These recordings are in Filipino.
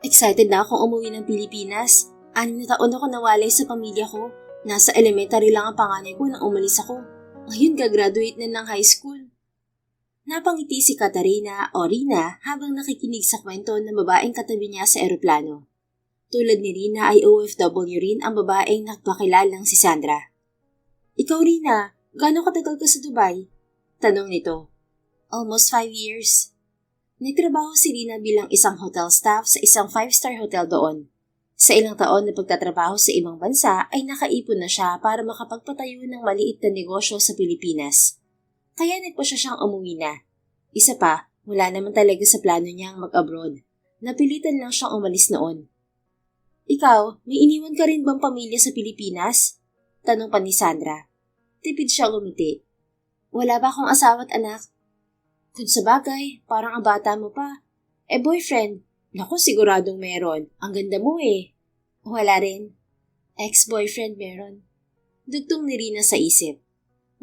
Excited na akong umuwi ng Pilipinas. 6 na taon ako nawalay sa pamilya ko. Nasa elementary lang ang panganay ko nang umalis ako. Ngayon gagraduate na ng high school. Napangiti si Katarina o Rina habang nakikinig sa kwento ng babaeng katabi niya sa eroplano. Tulad ni Rina ay OFW rin ang babaeng nagpakilalang si Sandra. Ikaw Rina, gaano katagal ka sa Dubai? Tanong nito. Almost 5 years. Nagtrabaho si Rina bilang isang hotel staff sa isang 5-star hotel doon. Sa ilang taon na pagtatrabaho sa ibang bansa ay nakaipon na siya para makapagpatayo ng maliit na negosyo sa Pilipinas. Kaya nagpasya siyang umuwi na. Isa pa, wala naman talaga sa plano niyang mag-abroad. Napilitan lang siyang umalis noon. Ikaw, may iniwan ka rin bang pamilya sa Pilipinas? Tanong pa ni Sandra. Tipid siya umiti. Wala ba akong asawa at anak? Kung sabagay, parang ang bata mo pa. Boyfriend? Naku, siguradong meron. Ang ganda mo eh. Wala rin. Ex-boyfriend meron. Dugtong ni Rina sa isip.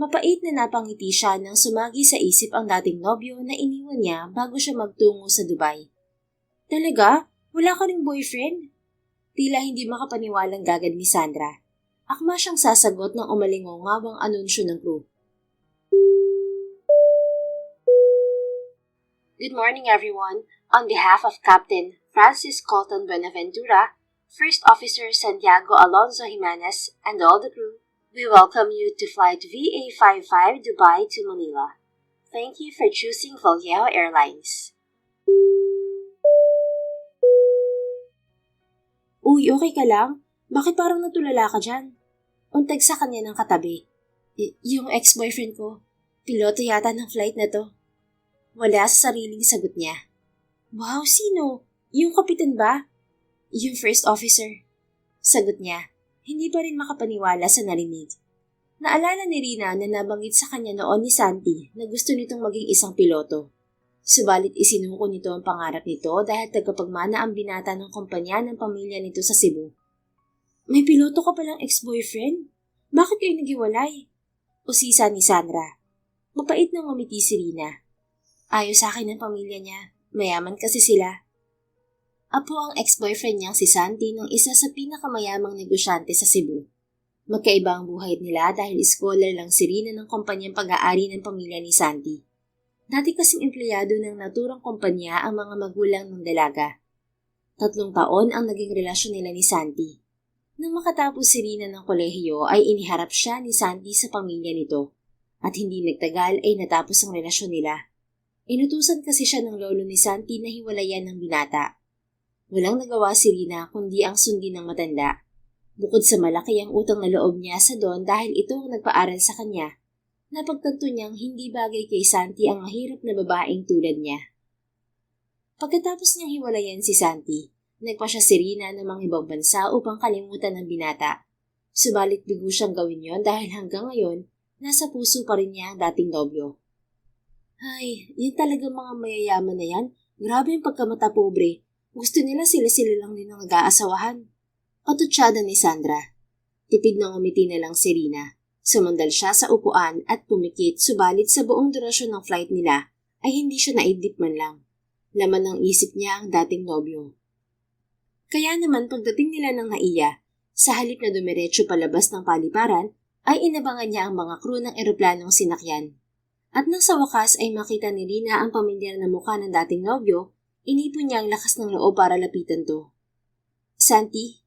Mapait na napangiti siya nang sumagi sa isip ang dating nobyo na iniwan niya bago siya magtungo sa Dubai. Talaga? Wala ka ring boyfriend? Tila hindi makapaniwalang gagad ni Sandra. Akma siyang sasagot ng umalingongawang anunsyo ng crew. Good morning everyone. On behalf of Captain Francis Colton Buenaventura, First Officer Santiago Alonzo Jimenez, and all the crew, we welcome you to Flight VA55 Dubai to Manila. Thank you for choosing Vallejo Airlines. Uy, okay ka lang? Bakit parang natulala ka dyan? Untag sa kanya ng katabi. Yung ex-boyfriend ko, piloto yata ng flight na to. Wala sa sariling sagot niya. Wow, sino? Yung kapitan ba? Yung first officer. Sagot niya. Hindi pa rin makapaniwala sa narinig. Naalala ni Rina na nabanggit sa kanya noon ni Santi na gusto nitong maging isang piloto. Subalit isinuko nito ang pangarap nito dahil tagapagmana ang binata ng kumpanya ng pamilya nito sa Cebu. May piloto ka palang ex-boyfriend? Bakit kayo naghiwalay? Usisa ni Sandra. Mapait na ngumiti si Rina. Ayos sa akin ang pamilya niya. Mayaman kasi sila. Apo ang ex-boyfriend niyang si Santi ng isa sa pinakamayamang negosyante sa Cebu. Magkaiba ang buhay nila dahil scholar lang si Rina ng kumpanyang pag-aari ng pamilya ni Santi. Dati kasing empleyado ng naturang kumpanya ang mga magulang ng dalaga. 3 taon ang naging relasyon nila ni Santi. Nang makatapos si Rina ng kolehiyo ay iniharap siya ni Santi sa pamilya nito. At hindi nagtagal ay natapos ang relasyon nila. Inutusan kasi siya ng lolo ni Santi na hiwalayan ng binata. Walang nagawa si Rina kundi ang sundin ng matanda. Bukod sa malaki ang utang na loob niya sa Don dahil ito ang nagpaaral sa kanya, napagtanto niyang hindi bagay kay Santi ang mahirap na babaeng tulad niya. Pagkatapos niyang hiwalayan si Santi, nagpa siya si Rina ng mga ibang bansa upang kalimutan ng binata. Subalit bigo siyang gawin yon dahil hanggang ngayon, nasa puso pa rin niya ang dating nobyo. Ay, yan talagang mga mayayaman na yan. Grabe yung pagkamata pobre. Gusto nila sila-sila lang din ang nag-aasawahan. Patutsada ni Sandra. Tipid na ngumiti na lang si Rina. Sumandal siya sa upuan at pumikit subalit sa buong durasyon ng flight nila ay hindi siya naidip man lang. Laman ng isip niya ang dating nobyo. Kaya naman pagdating nila ng Naiya, sa halip na dumiretso palabas ng paliparan, ay inabangan niya ang mga crew ng eroplanong sinakyan. At nang sa wakas ay makita ni Rina ang pamilyar na mukha ng dating nobyo, inipon niya ang lakas ng loob para lapitan to. Santi,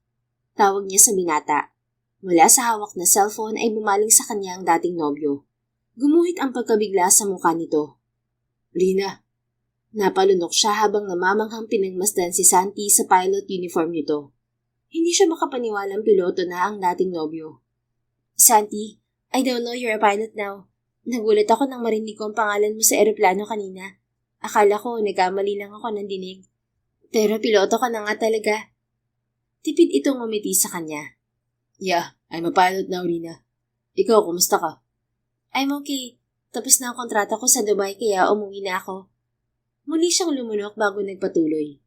tawag niya sa binata. Mula sa hawak na cellphone ay bumaling sa kanya ang dating nobyo. Gumuhit ang pagkabigla sa mukha nito. Rina. Napalunok siya habang namamanghang pinagmasdan si Santi sa pilot uniform nito. Hindi siya makapaniwalang piloto na ang dating nobyo. Santi, I don't know you're a pilot now. Nagulat ako nang marinig ko ang pangalan mo sa eroplano kanina. Akala ko nagkamali lang ako ng dinig. Pero piloto ka na nga talaga. Tipid itong ngumiti sa kanya. Yeah, I'm a pilot now, Rina. Ikaw, kumusta ka? I'm okay. Tapos na ang kontrata ko sa Dubai kaya umuwi na ako. Muli siyang lumunok bago nagpatuloy.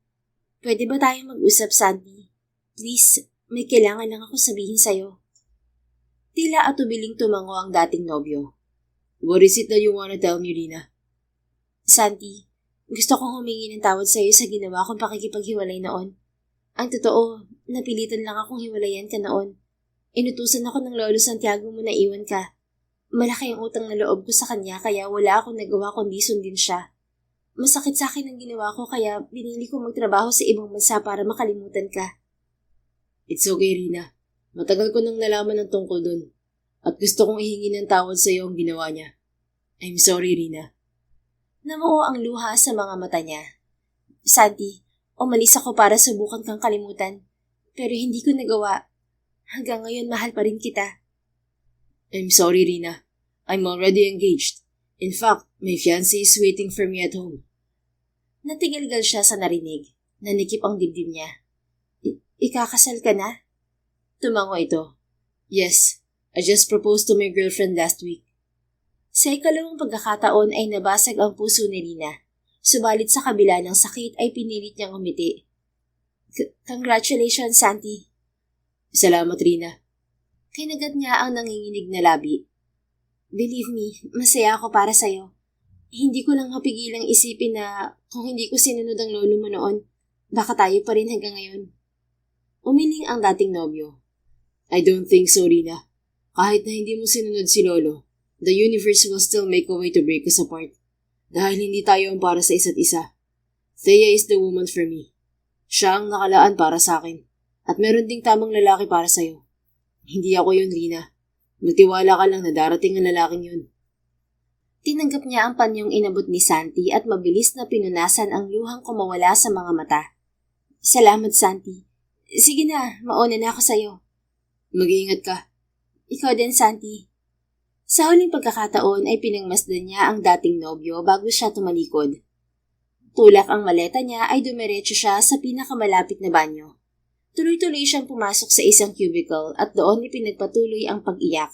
Pwede ba tayong mag-usap, Santi? Please, may kailangan lang ako sabihin sa'yo. Tila atubiling tumango ang dating nobyo. What is it that you wanna tell me, Rina? Santi, gusto kong humingi ng tawad sa'yo sa ginawa kong pakikipaghiwalay noon. Ang totoo, napilitan lang akong hiwalayan ka noon. Inutusan ako ng Lolo Santiago mo na iwan ka. Malaki ang utang na loob ko sa kanya kaya wala akong nagawa kundi sundin siya. Masakit sa akin ang ginawa ko kaya binili ko magtrabaho sa ibang bansa para makalimutan ka. It's okay, Rina. Matagal ko nang nalaman ng tungkol dun. At gusto kong ihingi ng tawad sa iyo ang ginawa niya. I'm sorry, Rina. Namuo ang luha sa mga mata niya. Santi, umalis ako para subukan kang kalimutan. Pero hindi ko nagawa. Hanggang ngayon mahal pa rin kita. I'm sorry, Rina. I'm already engaged. In fact, my fiancé is waiting for me at home. Natigilgal siya sa narinig. Nanikip ang dibdib niya. Ikakasal ka na? Tumango ito. Yes, I just proposed to my girlfriend last week. Sa ikalawang pagkakataon ay nabasag ang puso ni Rina. Subalit sa kabila ng sakit ay pinilit niyang umiti. Congratulations, Santi. Salamat, Rina. Kinagat niya ang nanginginig na labi. Believe me, masaya ako para sa'yo. Hindi ko lang mapigilang isipin na kung hindi ko sinunod ang lolo mo noon, baka tayo pa rin hanggang ngayon. Umiling ang dating nobyo. I don't think so, Rina. Kahit na hindi mo sinunod si Lolo, the universe will still make a way to break us apart. Dahil hindi tayo ang para sa isa't isa. Thea is the woman for me. Siya ang nakalaan para sa akin. At meron ding tamang lalaki para sa'yo. Hindi ako yun, Rina. Magtiwala ka lang na darating ang lalaking yun. Tinanggap niya ang panyong inabot ni Santi at mabilis na pinunasan ang luhang kumawala sa mga mata. Salamat, Santi. Sige na, mauna na ako sa'yo. Mag-iingat ka. Ikaw din, Santi. Sa huling pagkakataon ay pinangmasdan niya ang dating nobyo bago siya tumalikod. Tulak ang maleta niya ay dumiretso siya sa pinakamalapit na banyo. Tuloy-tuloy siyang pumasok sa isang cubicle at doon ipinagpatuloy ang pag-iyak.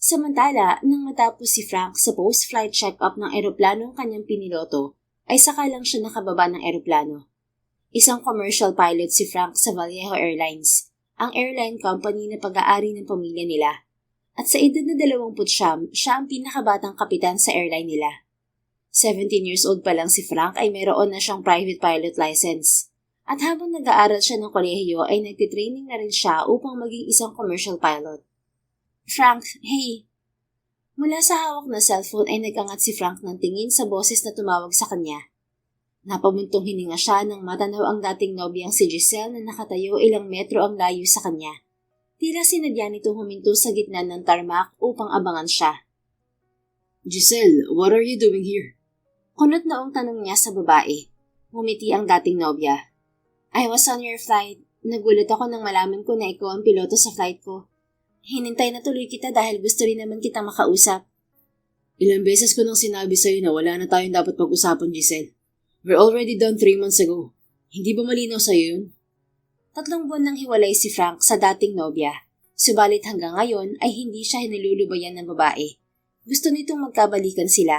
Samantala, nang matapos si Frank sa post-flight check-up ng eroplanong kanyang piniloto, ay saka lang siya nakababa ng eroplano. Isang commercial pilot si Frank sa Vallejo Airlines, ang airline company na pag-aari ng pamilya nila. At sa edad na 29, siya ang pinakabatang kapitan sa airline nila. 17 years old pa lang si Frank ay mayroon na siyang private pilot license. At habang nag-aaral siya ng kolehiyo ay nagtitraining na rin siya upang maging isang commercial pilot. Frank, hey! Mula sa hawak na cellphone ay nagangat si Frank ng tingin sa boses na tumawag sa kanya. Napamuntong hininga siya nang matanaw ang dating nobyang si Giselle na nakatayo ilang metro ang layo sa kanya. Tila sinadya nitong huminto sa gitna ng tarmac upang abangan siya. Giselle, what are you doing here? Kunot noong tanong niya sa babae. Ngumiti ang dating nobya. I was on your flight. Nagulat ako nang malaman ko na ikaw ang piloto sa flight ko. Hinintay na tuloy kita dahil gusto rin naman kitang makausap. Ilang beses ko nang sinabi sa'yo na wala na tayong dapat pag-usapan, Giselle. We're already done 3 months ago. Hindi ba malinaw sa'yo yun? 3 buwan nang hiwalay si Frank sa dating nobya. Subalit hanggang ngayon ay hindi siya hinilulubayan ng babae. Gusto nitong magkabalikan sila.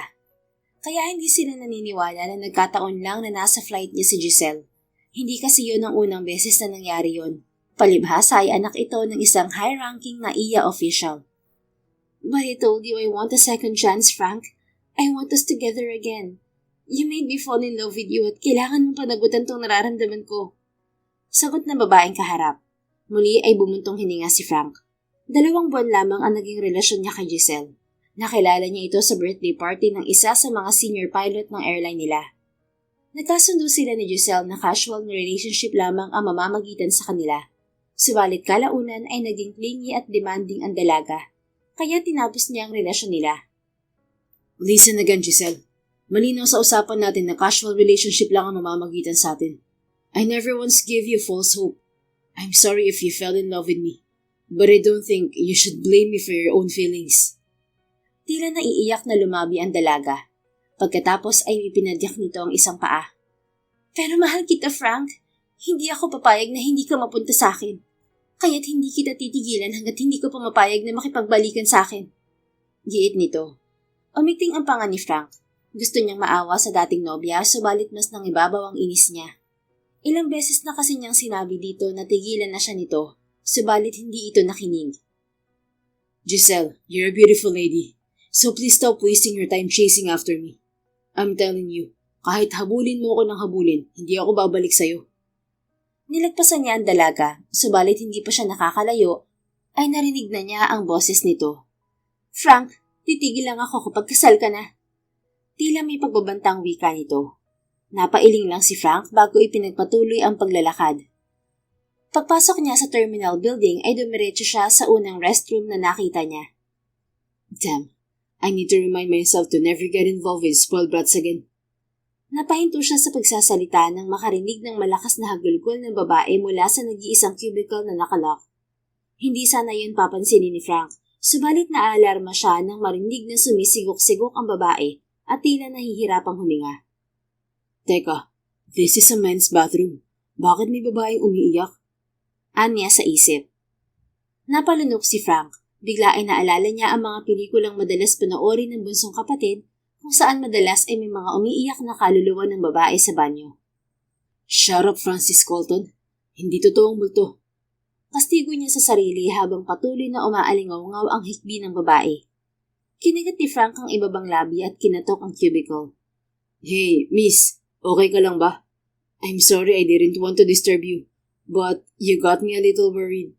Kaya hindi sila naniniwala na nagkataon lang na nasa flight niya si Giselle. Hindi kasi yun ang unang beses na nangyari yun. Palibhasa ay anak ito ng isang high-ranking na IA official. But I told you I want a second chance, Frank. I want us together again. You made me fall in love with you at kailangan mong panagutan tong nararamdaman ko. Sagot ng babaeng kaharap. Muli ay bumuntong hininga si Frank. 2 buwan lamang ang naging relasyon niya kay Giselle. Nakilala niya ito sa birthday party ng isa sa mga senior pilot ng airline nila. Nagkasundo sila ni Giselle na casual na relationship lamang ang mamamagitan sa kanila. Subalit kalaunan ay naging clingy at demanding ang dalaga. Kaya tinapos niya ang relasyon nila. Listen again, Giselle. Malinaw sa usapan natin na casual relationship lang ang mamamagitan sa atin. I never once gave you false hope. I'm sorry if you fell in love with me. But I don't think you should blame me for your own feelings. Tila naiiyak na lumabi ang dalaga. Pagkatapos ay ipinadyak nito ang isang paa. Pero mahal kita, Frank. Hindi ako papayag na hindi ka mapunta sa akin. Kaya't hindi kita titigilan hanggat hindi ko pumapayag na makipagbalikan sa akin. Giit nito. Umiting ang panga ni Frank. Gusto niyang maawa sa dating nobya, subalit mas nangibabaw ang inis niya. Ilang beses na kasi niyang sinabi dito na tigilan na siya nito, subalit hindi ito nakinig. Giselle, you're a beautiful lady, so please stop wasting your time chasing after me. I'm telling you, kahit habulin mo ako ng habulin, hindi ako babalik sa'yo. Nilagpasan niya ang dalaga, subalit hindi pa siya nakakalayo, ay narinig na niya ang boses nito. Frank, titigil lang ako kapag kasal ka na. Tila may pagbabantang wika nito. Napailing lang si Frank bago ipinagpatuloy ang paglalakad. Pagpasok niya sa terminal building ay dumiretso siya sa unang restroom na nakita niya. Damn, I need to remind myself to never get involved with spoiled brats again. Napahinto siya sa pagsasalita nang makarinig ng malakas na hagulgol ng babae mula sa nag-iisang cubicle na nakalock. Hindi sana yun papansinin ni Frank, subalit naaalarma siya nang marinig na sumisigok-sigok ang babae at tila nahihirapang huminga. Teka, this is a men's bathroom. Bakit may babaeng umiiyak? Anya sa isip. Napalunok si Frank. Bigla ay naalala niya ang mga pelikulang madalas panoorin ng bunsong kapatid kung saan madalas ay may mga umiiyak na kaluluwa ng babae sa banyo. Shut up, Francis Colton. Hindi totoong multo. Kastigo niya sa sarili habang patuloy na umaalingaw-ngaw ang hikbi ng babae. Kinagat ni Frank ang ibabang labi at kinatok ang cubicle. Hey, miss, okay ka lang ba? I'm sorry I didn't want to disturb you, but you got me a little worried.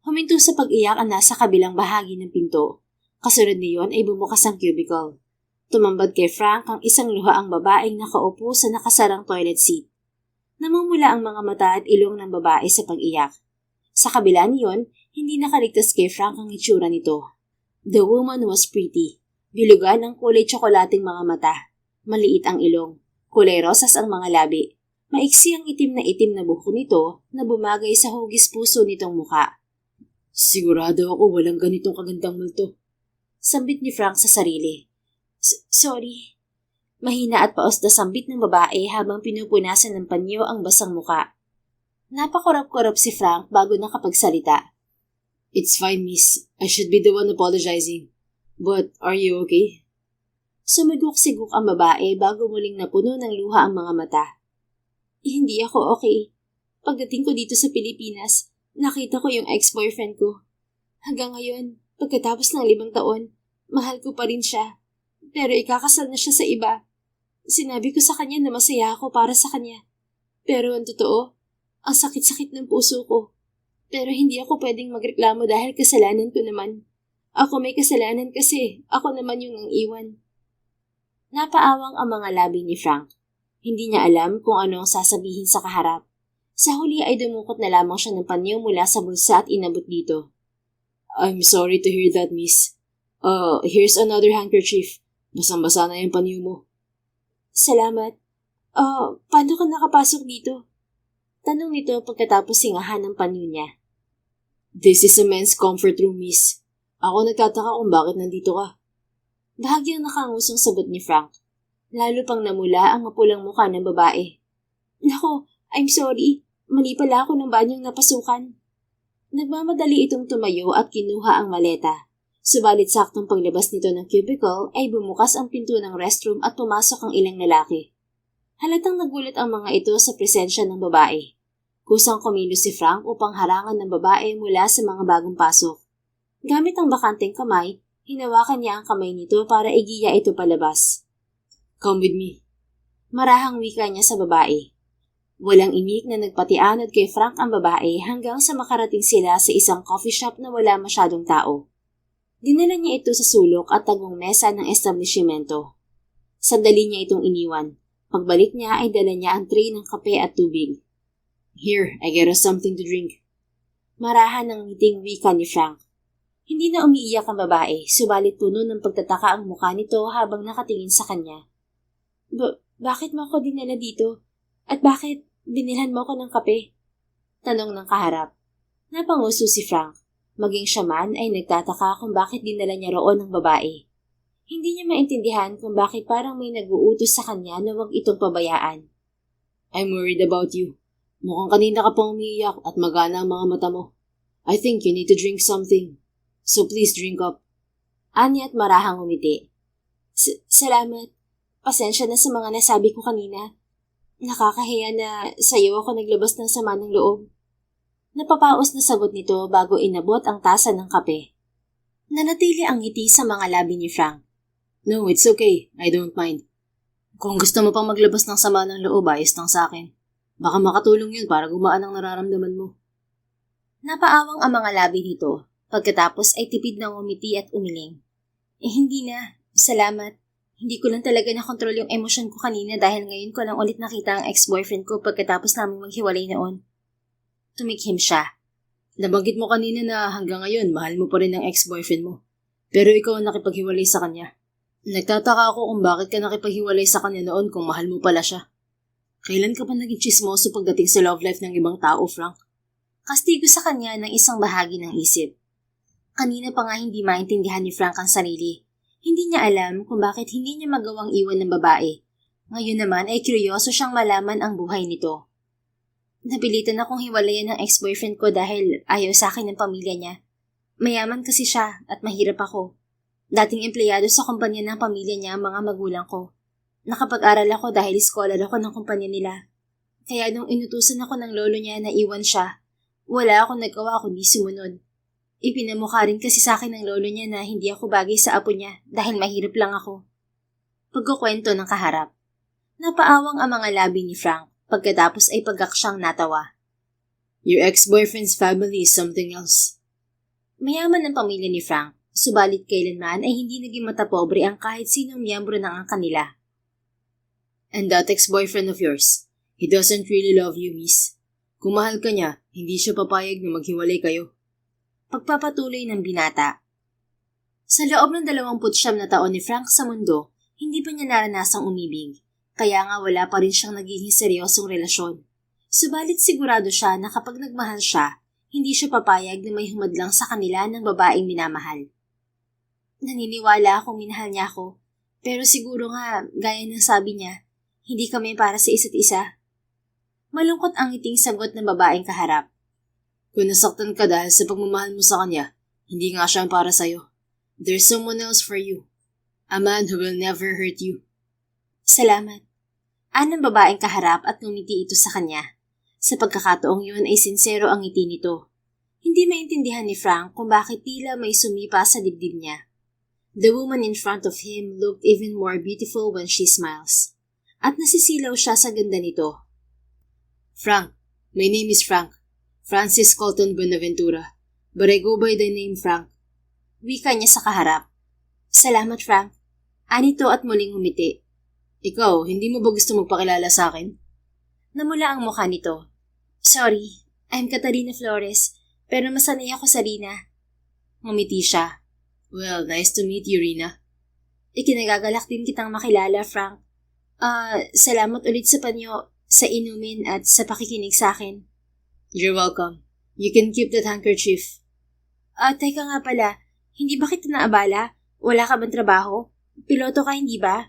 Huminto sa pag-iyak ang nasa kabilang bahagi ng pinto. Kasunod niyon ay bumukas ang cubicle. Tumambad kay Frank ang isang luhaang babaeng nakaupo sa nakasarang toilet seat. Namumula ang mga mata at ilong ng babae sa pag-iyak. Sa kabila niyon, hindi nakaligtas kay Frank ang itsura nito. The woman was pretty. Bilugan ang kulay tsokolating mga mata. Maliit ang ilong. Kulay rosas ang mga labi. Maiksi ang itim na buhok nito na bumagay sa hugis puso nitong muka. Sigurado ako walang ganitong kagandang multo. Sambit ni Frank sa sarili. Sorry. Mahina at paos na sambit ng babae habang pinupunasan ng panyo ang basang muka. Napakurap-kurap si Frank bago nakapagsalita. It's fine, miss. I should be the one apologizing. But are you okay? Sumigok-sigok ang babae bago muling napuno ng luha ang mga mata. Hindi ako okay. Pagdating ko dito sa Pilipinas, nakita ko yung ex-boyfriend ko. Hanggang ngayon, pagkatapos ng 5 taon, mahal ko pa rin siya. Pero ikakasal na siya sa iba. Sinabi ko sa kanya na masaya ako para sa kanya. Pero ang totoo, ang sakit-sakit ng puso ko. Pero hindi ako pwedeng magreklamo dahil kasalanan ko naman. Ako may kasalanan kasi ako naman yung iwan. Napaawang ang mga labi ni Frank. Hindi niya alam kung ano ang sasabihin sa kaharap. Sa huli ay dumukot na lamang siya ng panyo mula sa bulsa at inabot dito. I'm sorry to hear that, miss. Here's another handkerchief. Basang-basa na yung panyo mo. Salamat. Paano ka nakapasok dito? Tanong nito pagkatapos singahan ng panyo niya. This is a men's comfort room, miss. Ako nagtataka kung bakit nandito ka. Bahagyang nakangusong sagot ni Frank. Lalo pang namula ang mapulang mukha ng babae. Nako, I'm sorry. Mali pala ako ng banyong napasukan. Nagmamadali itong tumayo at kinuha ang maleta. Subalit saktong paglabas nito ng cubicle ay bumukas ang pinto ng restroom at pumasok ang ilang lalaki. Halatang nagulat ang mga ito sa presensya ng babae. Kusang kumilos si Frank upang harangan ng babae mula sa mga bagong pasok. Gamit ang bakanteng kamay, hinawakan niya ang kamay nito para igiya ito palabas. Come with me. Marahang wika niya sa babae. Walang imik na nagpatianod kay Frank ang babae hanggang sa makarating sila sa isang coffee shop na wala masyadong tao. Dinala niya ito sa sulok at tagong mesa ng establishmento. Sandali niya itong iniwan. Pagbalik niya ay dala niya ang tray ng kape at tubig. Here, I get us something to drink. Marahan ng ngiting wika ni Frank. Hindi na umiiyak ang babae, subalit puno ng pagtataka ang mukha nito habang nakatingin sa kanya. Bakit mo ako dinala dito? At bakit binilhan mo ko ng kape? Tanong ng kaharap. Napanguso si Frank. Maging siya man ay nagtataka kung bakit dinala niya roon ng babae. Hindi niya maintindihan kung bakit parang may nag-uutos sa kanya na huwag itong pabayaan. I'm worried about you. Mukhang kanina ka pang umiiyak at magana ang mga mata mo. I think you need to drink something. So please drink up. Ani at marahang umiti. Salamat. Pasensya na sa mga nasabi ko kanina. Nakakahiya na sa'yo ako naglabas ng sama ng loob. Napapaos na sagot nito bago inabot ang tasa ng kape. Nanatili ang ngiti sa mga labi ni Frank. No, it's okay. I don't mind. Kung gusto mo pang maglabas ng sama ng loob, ayos lang sa akin. Baka makatulong yun para gumaan ang nararamdaman mo. Napaawang ang mga labi nito. Pagkatapos ay tipid na ngumiti at umiling. Hindi na. Salamat. Hindi ko lang talaga nakontrol yung emosyon ko kanina dahil ngayon ko lang ulit nakita ang ex-boyfriend ko pagkatapos naming maghiwalay noon. Tumikhim siya. Nabanggit mo kanina na hanggang ngayon mahal mo pa rin ang ex-boyfriend mo. Pero ikaw ang nakipaghiwalay sa kanya. Nagtataka ako kung bakit ka nakipaghiwalay sa kanya noon kung mahal mo pala siya. Kailan ka pa naging chismoso pagdating sa love life ng ibang tao, Frank? Kastigo sa kanya ng isang bahagi ng isip. Kanina pa nga hindi maintindihan ni Frank ang sarili. Hindi niya alam kung bakit hindi niya magawang iwan ng babae. Ngayon naman ay kuryoso siyang malaman ang buhay nito. Napilitan akong hiwalayan ng ex-boyfriend ko dahil ayaw sa akin ng pamilya niya. Mayaman kasi siya at mahirap ako. Dating empleyado sa kumpanya ng pamilya niya ang mga magulang ko. Nakapag-aral ako dahil scholar ako ng kumpanya nila. Kaya nung inutusan ako ng lolo niya na iwan siya, wala akong nagawa kundi sumunod. Ipinamukha rin kasi sa akin ng lolo niya na hindi ako bagay sa apo niya dahil mahirap lang ako. Pagkukwento ng kaharap. Napaawang ang mga labi ni Frank pagkatapos ay pagkaksyang natawa. Your ex-boyfriend's family is something else. Mayaman ang pamilya ni Frank, subalit kailanman ay hindi naging matapobre ang kahit sinong miyembro ng kanila. And that ex-boyfriend of yours, he doesn't really love you, miss. Kung mahal ka niya, hindi siya papayag na maghiwalay kayo. Pagpapatuloy ng binata. Sa loob ng 29 na taon ni Frank sa mundo, hindi pa niya naranasang umibig, kaya nga wala pa rin siyang nagiging seryosong relasyon. Subalit sigurado siya na kapag nagmahal siya, hindi siya papayag na may humadlang sa kanila ng babaeng minamahal. Naniniwala akong minahal niya ako, pero siguro nga, gaya ng sabi niya, hindi kami para sa isa't isa. Malungkot ang ngiting sagot ng babaeng kaharap. Kung nasaktan ka dahil sa pagmamahal mo sa kanya, hindi nga siya para sa'yo. There's someone else for you. A man who will never hurt you. Salamat. Anong babaeng kaharap at ngumiti ito sa kanya. Sa pagkakataong yun ay sincero ang ngiti nito. Hindi maintindihan ni Frank kung bakit tila may sumipa sa dibdib niya. The woman in front of him looked even more beautiful when she smiles. At nasisilaw siya sa ganda nito. Frank, my name is Frank. Francis Colton Buenaventura, but I go by the name Frank. Wika niya sa kaharap. Salamat, Frank. Anito at muling humiti. Ikaw, hindi mo ba gusto magpakilala sa akin? Namula ang mukha nito. Sorry, I'm Catalina Flores, pero masanay ako sa Rina. Ngumiti siya. Well, nice to meet you, Rina. Ikinagagalak din kitang makilala, Frank. Salamat ulit sa panyo, sa inumin at sa pakikinig sa akin. You're welcome. You can keep that handkerchief. Teka nga pala, hindi ba kita naabala? Wala ka bang trabaho? Piloto ka, hindi ba?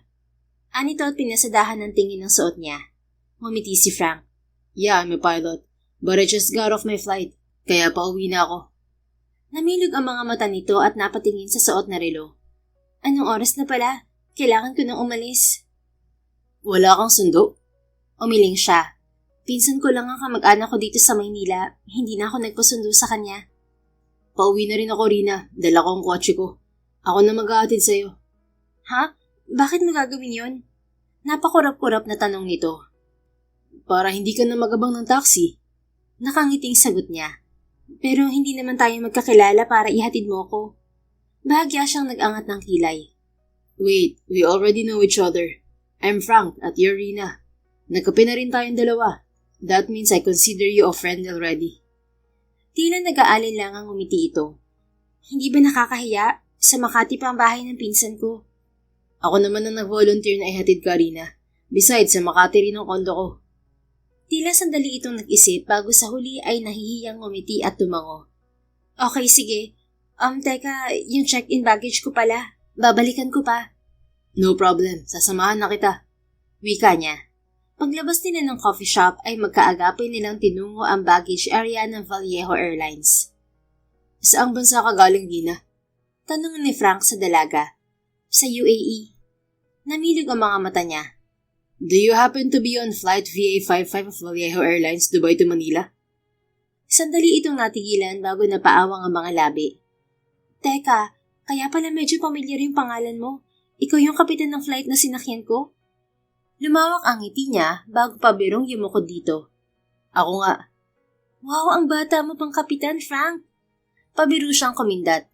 Anito at pinasadahan ng tingin ng suot niya. Ngumiti si Frank. Yeah, I'm a pilot. But I just got off my flight. Kaya pauwi na ako. Namilog ang mga mata nito at napatingin sa suot na relo. Anong oras na pala? Kailangan ko nang umalis. Wala kang sundo? Umiling siya. Pinsan ko lang ang kamag-anak ko dito sa Maynila. Hindi na ako nagpasundo sa kanya. Pauwi na rin ako, Rina. Dala ko ang kotse ko. Ako na mag-aatid sa'yo. Ha? Bakit mo gagawin yun? Napakurap-kurap na tanong nito. Para hindi ka na magabang ng taxi. Nakangiting sagot niya. Pero hindi naman tayo magkakilala para ihatid mo ko. Bahagya siyang nag-angat ng kilay. Wait, we already know each other. I'm Frank at you're Rina. Nagkape na rin tayong dalawa. That means I consider you a friend already. Tila nag-aalin lang ang umiti ito. Hindi ba nakakahiya? Sa Makati pa ang bahay ng pinsan ko. Ako naman ang nag-volunteer na ihatid ka, Rina. Besides, sa Makati rin ang kondo ko. Tila sandali itong nag-isip bago sa huli ay nahihiyang ngumiti at tumango. Okay, sige. Teka, yung check-in baggage ko pala. Babalikan ko pa. No problem. Sasamahan na kita. Wika niya. Paglabas nila ng coffee shop ay magkaagapay nilang tinungo ang baggage area ng Vallejo Airlines. Saang bansa ka galing, Rina? Tanong ni Frank sa dalaga. Sa UAE. Namilog ang mga mata niya. Do you happen to be on flight VA55 of Vallejo Airlines, Dubai to Manila? Sandali itong natigilan bago napaawang ang mga labi. Teka, kaya pala medyo pamilyar yung pangalan mo. Ikaw yung kapitan ng flight na sinakyan ko? Lumawak ang ngiti niya bago pa birong yumukod dito. Ako nga. Wow, ang bata mo pang kapitan, Frank. Pabiro siyang kumindat.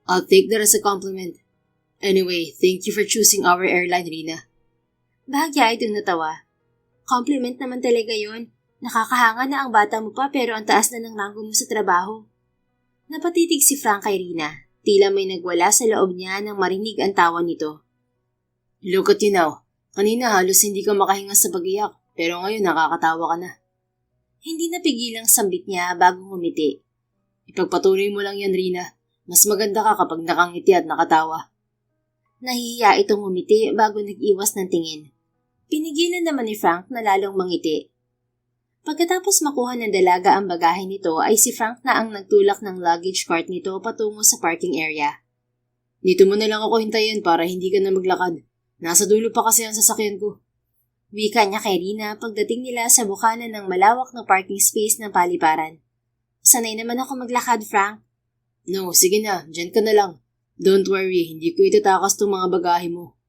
I'll take that as a compliment. Anyway, thank you for choosing our airline, Rina. Bahagya ay dun natawa. Compliment naman talaga yon. Nakakahanga na ang bata mo pa pero ang taas na ng ranggo mo sa trabaho. Napatitig si Frank kay Rina. Tila may nagwala sa loob niya nang marinig ang tawa nito. Look at you now. Kanina halos hindi ka makahinga sa pag-iyak, pero ngayon nakakatawa ka na. Hindi napigilang sambit niya bago ngumiti. Ipagpatuloy mo lang yan, Rina. Mas maganda ka kapag nakangiti at nakatawa. Nahihiya itong ngumiti bago nag-iwas ng tingin. Pinigilan naman ni Frank na lalong mangiti. Pagkatapos makuha ng dalaga ang bagahe nito ay si Frank na ang nagtulak ng luggage cart nito patungo sa parking area. Dito mo na lang ako hintayin para hindi ka na maglakad. Nasa dulo pa kasi ang sasakyan ko. Wika niya kay Rina pagdating nila sa bukana ng malawak na parking space ng paliparan. Sanay naman ako maglakad, Frank. No, sige na, dyan ka na lang. Don't worry, hindi ko itatakas tong mga bagahe mo.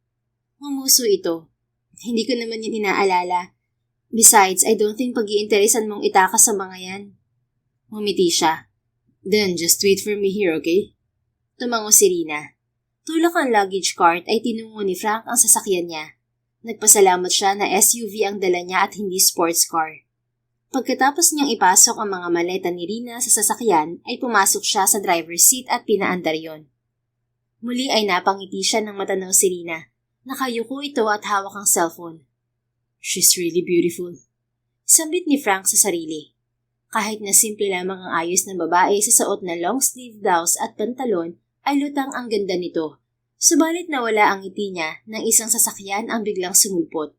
Ngumuso ito. Hindi ko naman yun inaalala. Besides, I don't think pag-iinteresan mong itakas sa mga yan. Ngumiti siya. Then, just wait for me here, okay? Tumango si Rina. Tulak ang luggage cart ay tinungo ni Frank ang sasakyan niya. Nagpasalamat siya na SUV ang dala niya at hindi sports car. Pagkatapos niyang ipasok ang mga maleta ni Rina sa sasakyan, ay pumasok siya sa driver's seat at pinaandar yon. Muli ay napangiti siya nang matanaw si Rina. Nakayuko ito at hawak ang cellphone. She's really beautiful. Sambit ni Frank sa sarili. Kahit na simple lamang ang ayos ng babae sa suot na long sleeve blouse at pantalon, ay lutang ang ganda nito. Subalit nawala ang ngiti niya nang isang sasakyan ang biglang sumulpot.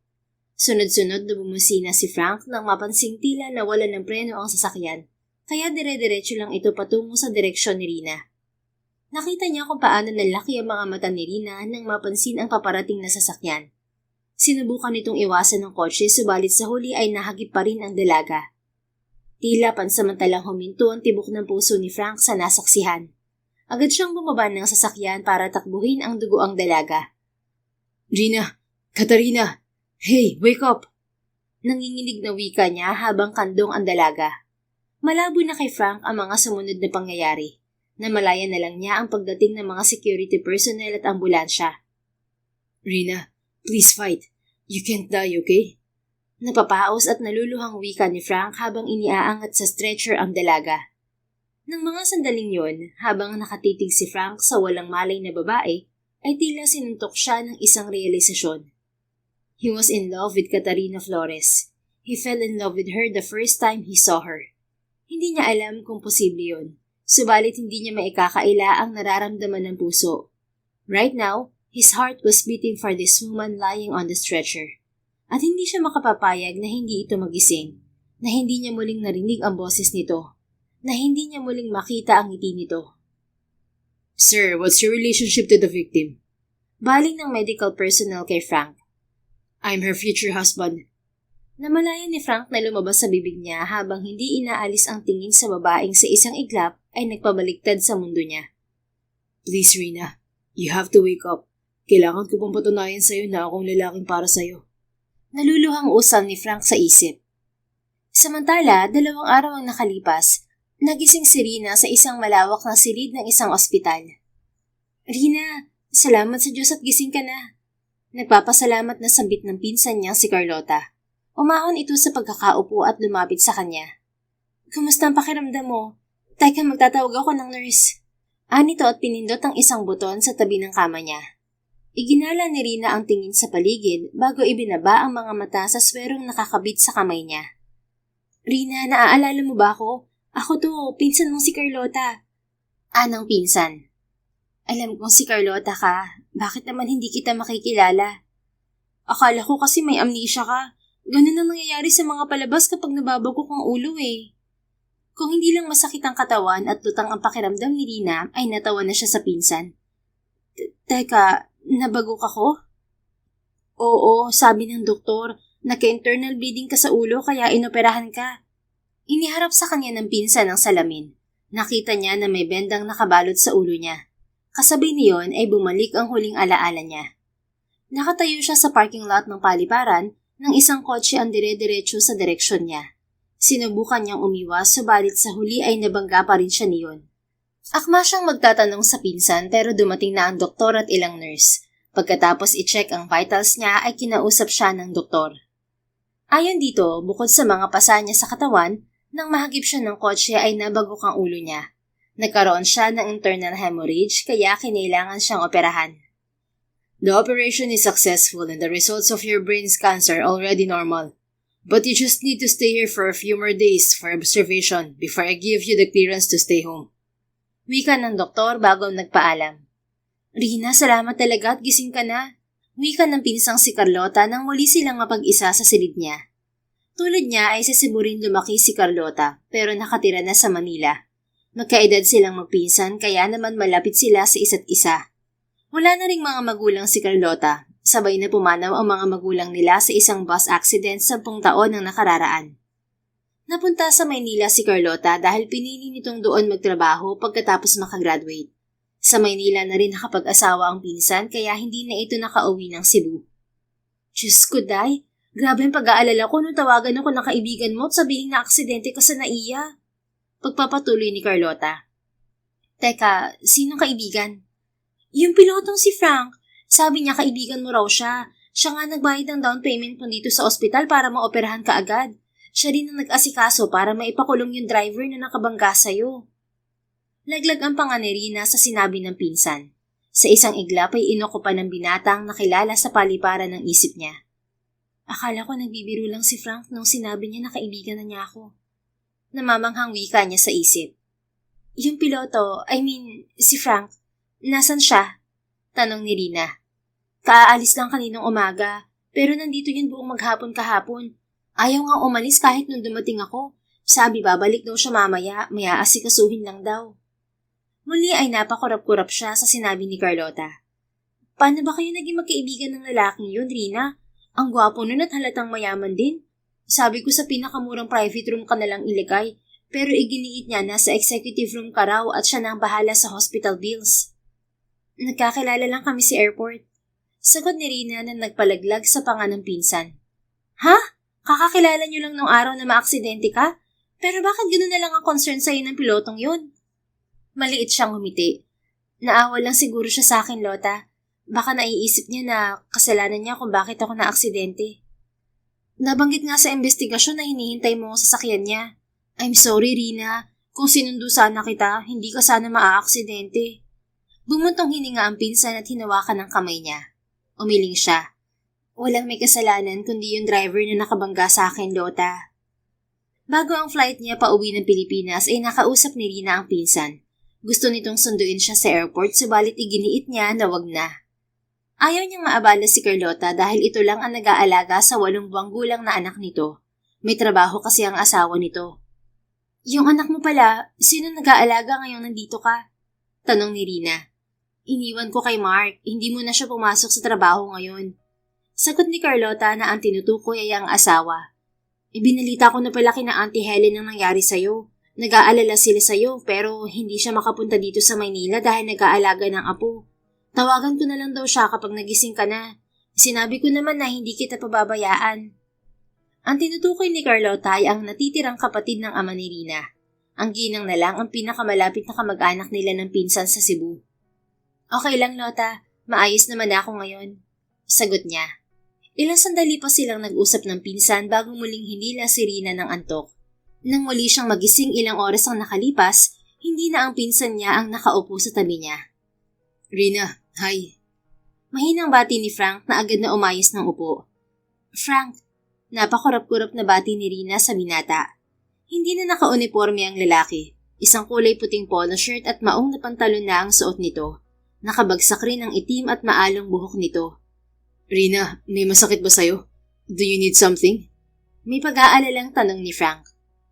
Sunod-sunod na bumusina si Frank nang mapansing tila nawala ng preno ang sasakyan, kaya dire-diretso lang ito patungo sa direksyon ni Rina. Nakita niya kung paano nalaki ang mga mata ni Rina nang mapansin ang paparating na sasakyan. Sinubukan nitong iwasan ng kotse subalit sa huli ay nahagip pa rin ang dalaga. Tila pansamantalang huminto ang tibok ng puso ni Frank sa nasaksihan. Agad siyang bumaba ng sasakyan para takbuhin ang dugoang dalaga. Rina! Katarina! Hey, wake up! Nanginginig na wika niya habang kandong ang dalaga. Malabo na kay Frank ang mga sumunod na pangyayari. Namalayan na lang niya ang pagdating ng mga security personnel at ambulansya. Rina, please fight. You can't die, okay? Napapaos at naluluhang wika ni Frank habang iniaangat sa stretcher ang dalaga. Nang mga sandaling yon, habang nakatitig si Frank sa walang malay na babae, ay tila sinuntok siya ng isang realisasyon. He was in love with Catarina Flores. He fell in love with her the first time he saw her. Hindi niya alam kung posible yun, subalit hindi niya maikakaila ang nararamdaman ng puso. Right now, his heart was beating for this woman lying on the stretcher. At hindi siya makapapayag na hindi ito magising, na hindi niya muling narinig ang boses nito, na hindi niya muling makita ang ngiti nito. Sir, what's your relationship to the victim? Baling ng medical personnel kay Frank. I'm her future husband. Namalayan ni Frank na lumabas sa bibig niya habang hindi inaalis ang tingin sa babaeng sa isang iglap ay nagpabaliktad sa mundo niya. Please, Rina, you have to wake up. Kailangan ko pang patunayan sa'yo na akong lalaking para sa'yo. Naluluhang usal ni Frank sa isip. Samantala, 2 araw ang nakalipas, nagising si Rina sa isang malawak na silid ng isang ospital. Rina, salamat sa Diyos at gising ka na. Nagpapasalamat na sambit ng pinsan niyang si Carlota. Umahon ito sa pagkakaupo at lumapit sa kanya. Kumusta ang pakiramdam mo? Teka, magtatawag ako ng nurse. Anito at pinindot ang isang buton sa tabi ng kama niya. Iginala ni Rina ang tingin sa paligid bago ibinaba ang mga mata sa swerong nakakabit sa kamay niya. Rina, naaalala mo ba ako? Ako to, pinsan mong si Carlota. Anong pinsan? Alam kong si Carlota ka. Bakit naman hindi kita makikilala? Akala ko kasi may amnesia ka. Ganun ang nangyayari sa mga palabas kapag nababagok ang ulo eh. Kung hindi lang masakit ang katawan at lutang ang pakiramdam ni Rina, ay natawa na siya sa pinsan. Teka, nabagok ako? Oo, sabi ng doktor, nagka-internal bleeding ka sa ulo kaya inoperahan ka. Iniharap sa kanya ng pinsan ang salamin. Nakita niya na may bendang nakabalot sa ulo niya. Kasabay niyon ay bumalik ang huling alaala niya. Nakatayo siya sa parking lot ng paliparan nang isang kotse ang dire-diretso sa direksyon niya. Sinubukan niyang umiwas subalit sa huli ay nabangga pa rin siya niyon. Akma siyang magtatanong sa pinsan pero dumating na ang doktor at ilang nurse. Pagkatapos i-check ang vitals niya ay kinausap siya ng doktor. Ayon dito, bukod sa mga pasa niya sa katawan, nang mahagip siya ng kotse ay nabagok ang ulo niya. Nagkaroon siya ng internal hemorrhage kaya kinailangan siyang operahan. The operation is successful and the results of your brain's cancer are already normal. But you just need to stay here for a few more days for observation before I give you the clearance to stay home. Wika ng doktor bago nagpaalam. Rina, salamat talaga at gising ka na. Wika ng pinsang si Carlota nang muli silang mapag-isa sa silid niya. Tulad niya ay sa Cebu rin lumaki si Carlota pero nakatira na sa Manila. Magkaedad silang magpinsan kaya naman malapit sila sa isa't isa. Wala na ring mga magulang si Carlota. Sabay na pumanaw ang mga magulang nila sa isang bus accident 10 taon ang nakararaan. Napunta sa Maynila si Carlota dahil pinili nitong doon magtrabaho pagkatapos makagraduate. Sa Maynila na rin nakapag-asawa ang pinsan kaya hindi na ito nakauwi ng Cebu. Diyos ko, Day. Grabe ang pag-aalala ko nung tawagan ako ng kaibigan mo at sabihin na aksidente ka sa NAIA. Pagpapatuloy ni Carlota. Teka, sinong kaibigan? Yung pilotong si Frank. Sabi niya kaibigan mo raw siya. Siya nga nagbayad ng down payment mo dito sa ospital para maoperahan ka agad. Siya rin ang nag-asikaso para maipakulong yung driver na nakabangga sa'yo. Laglag ang panga ni Rina sa sinabi ng pinsan. Sa isang iglap ay inoko pa ng binatang nakilala sa paliparan ng isip niya. Akala ko nagbibiro lang si Frank nung sinabi niya na kaibigan na niya ako. Namamanghang wika niya sa isip. Yung piloto, si Frank, nasan siya? Tanong ni Rina. Kaaalis lang kaninang umaga, pero nandito yun buong maghapon kahapon. Ayaw nga umalis kahit nung dumating ako. Sabi babalik daw siya mamaya, may aasikasuhin lang daw. Muli ay napakurap-kurap siya sa sinabi ni Carlota. Paano ba kayo naging magkaibigan ng lalaking yun, Rina? Ang gwapo nun at halatang mayaman din. Sabi ko sa pinakamurang private room ka nalang iligay, pero iginiit niya na sa executive room ka raw at siya na ang bahala sa hospital bills. Nagkakilala lang kami sa airport. Sagot ni Rina na nagpalaglag sa panga ng pinsan. Ha? Kakakilala niyo lang nung araw na maaksidente ka? Pero bakit gano'n na lang ang concern sa'yo ng pilotong yun? Maliit siyang umiti. Naawa lang siguro siya sa akin, Lota. Baka naiisip niya na kasalanan niya kung bakit ako naaksidente. Nabanggit nga sa investigasyon na hinihintay mo ang sasakyan niya. I'm sorry, Rina. Kung sinundo sana kita, hindi ka sana maaaksidente. Bumuntong hininga ang pinsan at hinawakan ng kamay niya. Umiling siya. Walang may kasalanan kundi yung driver na nakabangga sa akin, Lota. Bago ang flight niya pauwi ng Pilipinas ay nakausap ni Rina ang pinsan. Gusto nitong sunduin siya sa airport subalit iginiit niya na wag na. Ayaw niyang maabala si Carlota dahil ito lang ang nag-aalaga sa 8 buwang gulang na anak nito. May trabaho kasi ang asawa nito. Yung anak mo pala, sino nag-aalaga ngayong nandito ka? Tanong ni Rina. Iniwan ko kay Mark, hindi mo na siya pumasok sa trabaho ngayon. Sagot ni Carlota na ang tinutukoy ay ang asawa. Ibinalita ko na pala kina Auntie Helen ang nangyari sa'yo. Nag-aalala sila sa'yo pero hindi siya makapunta dito sa Maynila dahil nag-aalaga ng apo. Tawagan ko na lang daw siya kapag nagising ka na. Sinabi ko naman na hindi kita pababayaan. Ang tinutukoy ni Carlota ay ang natitirang kapatid ng ama ni Rina. Ang ginang na lang ang pinakamalapit na kamag-anak nila ng pinsan sa Cebu. Okay lang, Lota. Maayos naman ako ngayon. Sagot niya. Ilang sandali pa silang nag-usap ng pinsan bago muling hinila si Rina ng antok. Nang muli siyang magising ilang oras ang nakalipas, hindi na ang pinsan niya ang nakaupo sa tabi niya. Rina, hi. Mahinang bati ni Frank na agad na umayos ng upo. Frank, napakurap-kurap na bati ni Rina sa binata. Hindi na naka-uniforme ang lalaki. Isang kulay puting polo shirt at maong na pantalon na ang suot nito. Nakabagsak rin ang itim at maalong buhok nito. Rina, may masakit ba sa'yo? Do you need something? May pag-aalalang tanong ni Frank.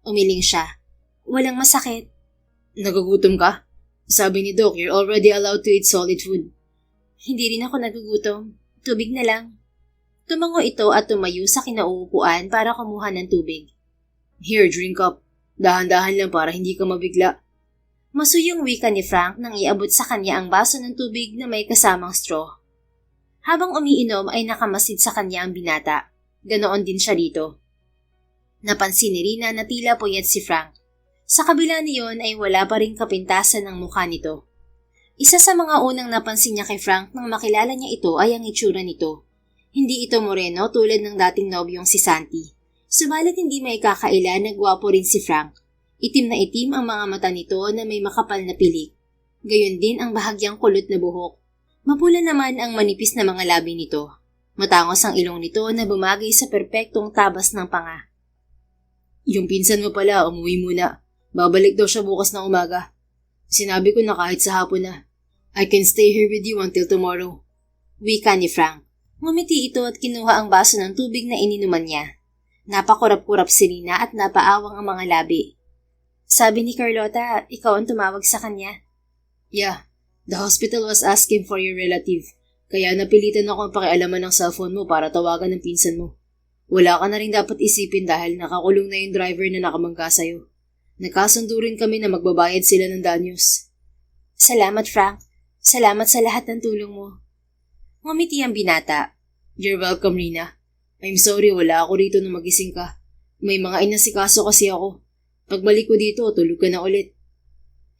Umiling siya. Walang masakit. Nagugutom ka? Sabi ni Doc, you're already allowed to eat solid food. Hindi rin ako nagugutom. Tubig na lang. Tumango ito at tumayo sa kinauupuan para kumuha ng tubig. Here, drink up. Dahan-dahan lang para hindi ka mabigla. Masuyong wika ni Frank nang iabot sa kanya ang baso ng tubig na may kasamang straw. Habang umiinom ay nakamasid sa kanya ang binata. Ganoon din siya dito. Napansin ni Rina na tila puyat si Frank. Sa kabila niyon ay wala pa ring kapintasan ng mukha nito. Isa sa mga unang napansin niya kay Frank nang makilala niya ito ay ang itsura nito. Hindi ito moreno tulad ng dating nobyong si Santi. Subalit hindi may kakaila na gwapo rin si Frank. Itim na itim ang mga mata nito na may makapal na pilik. Gayon din ang bahagyang kulot na buhok. Mapula naman ang manipis na mga labi nito. Matangos ang ilong nito na bumagay sa perpektong tabas ng panga. Yung pinsan mo pala, umuwi muna. Babalik daw siya bukas ng umaga. Sinabi ko na kahit sa hapon na. I can stay here with you until tomorrow. Wika ni Frank. Ngumiti ito at kinuha ang baso ng tubig na ininuman niya. Napakurap-kurap si Rina at napaawang ang mga labi. Sabi ni Carlota, ikaw ang tumawag sa kanya. Yeah, the hospital was asking for your relative. Kaya napilitan akong pakialaman ng cellphone mo para tawagan ng pinsan mo. Wala ka na rin dapat isipin dahil nakakulong na yung driver na nakamangka sa'yo. Nagkasundo rin kami na magbabayad sila ng danyos. Salamat, Frank. Salamat sa lahat ng tulong mo. Ngumiti ang binata. You're welcome, Rina. I'm sorry, wala ako rito nung magising ka. May mga inasikaso kasi ako. Pagbalik ko dito, tulog ka na ulit.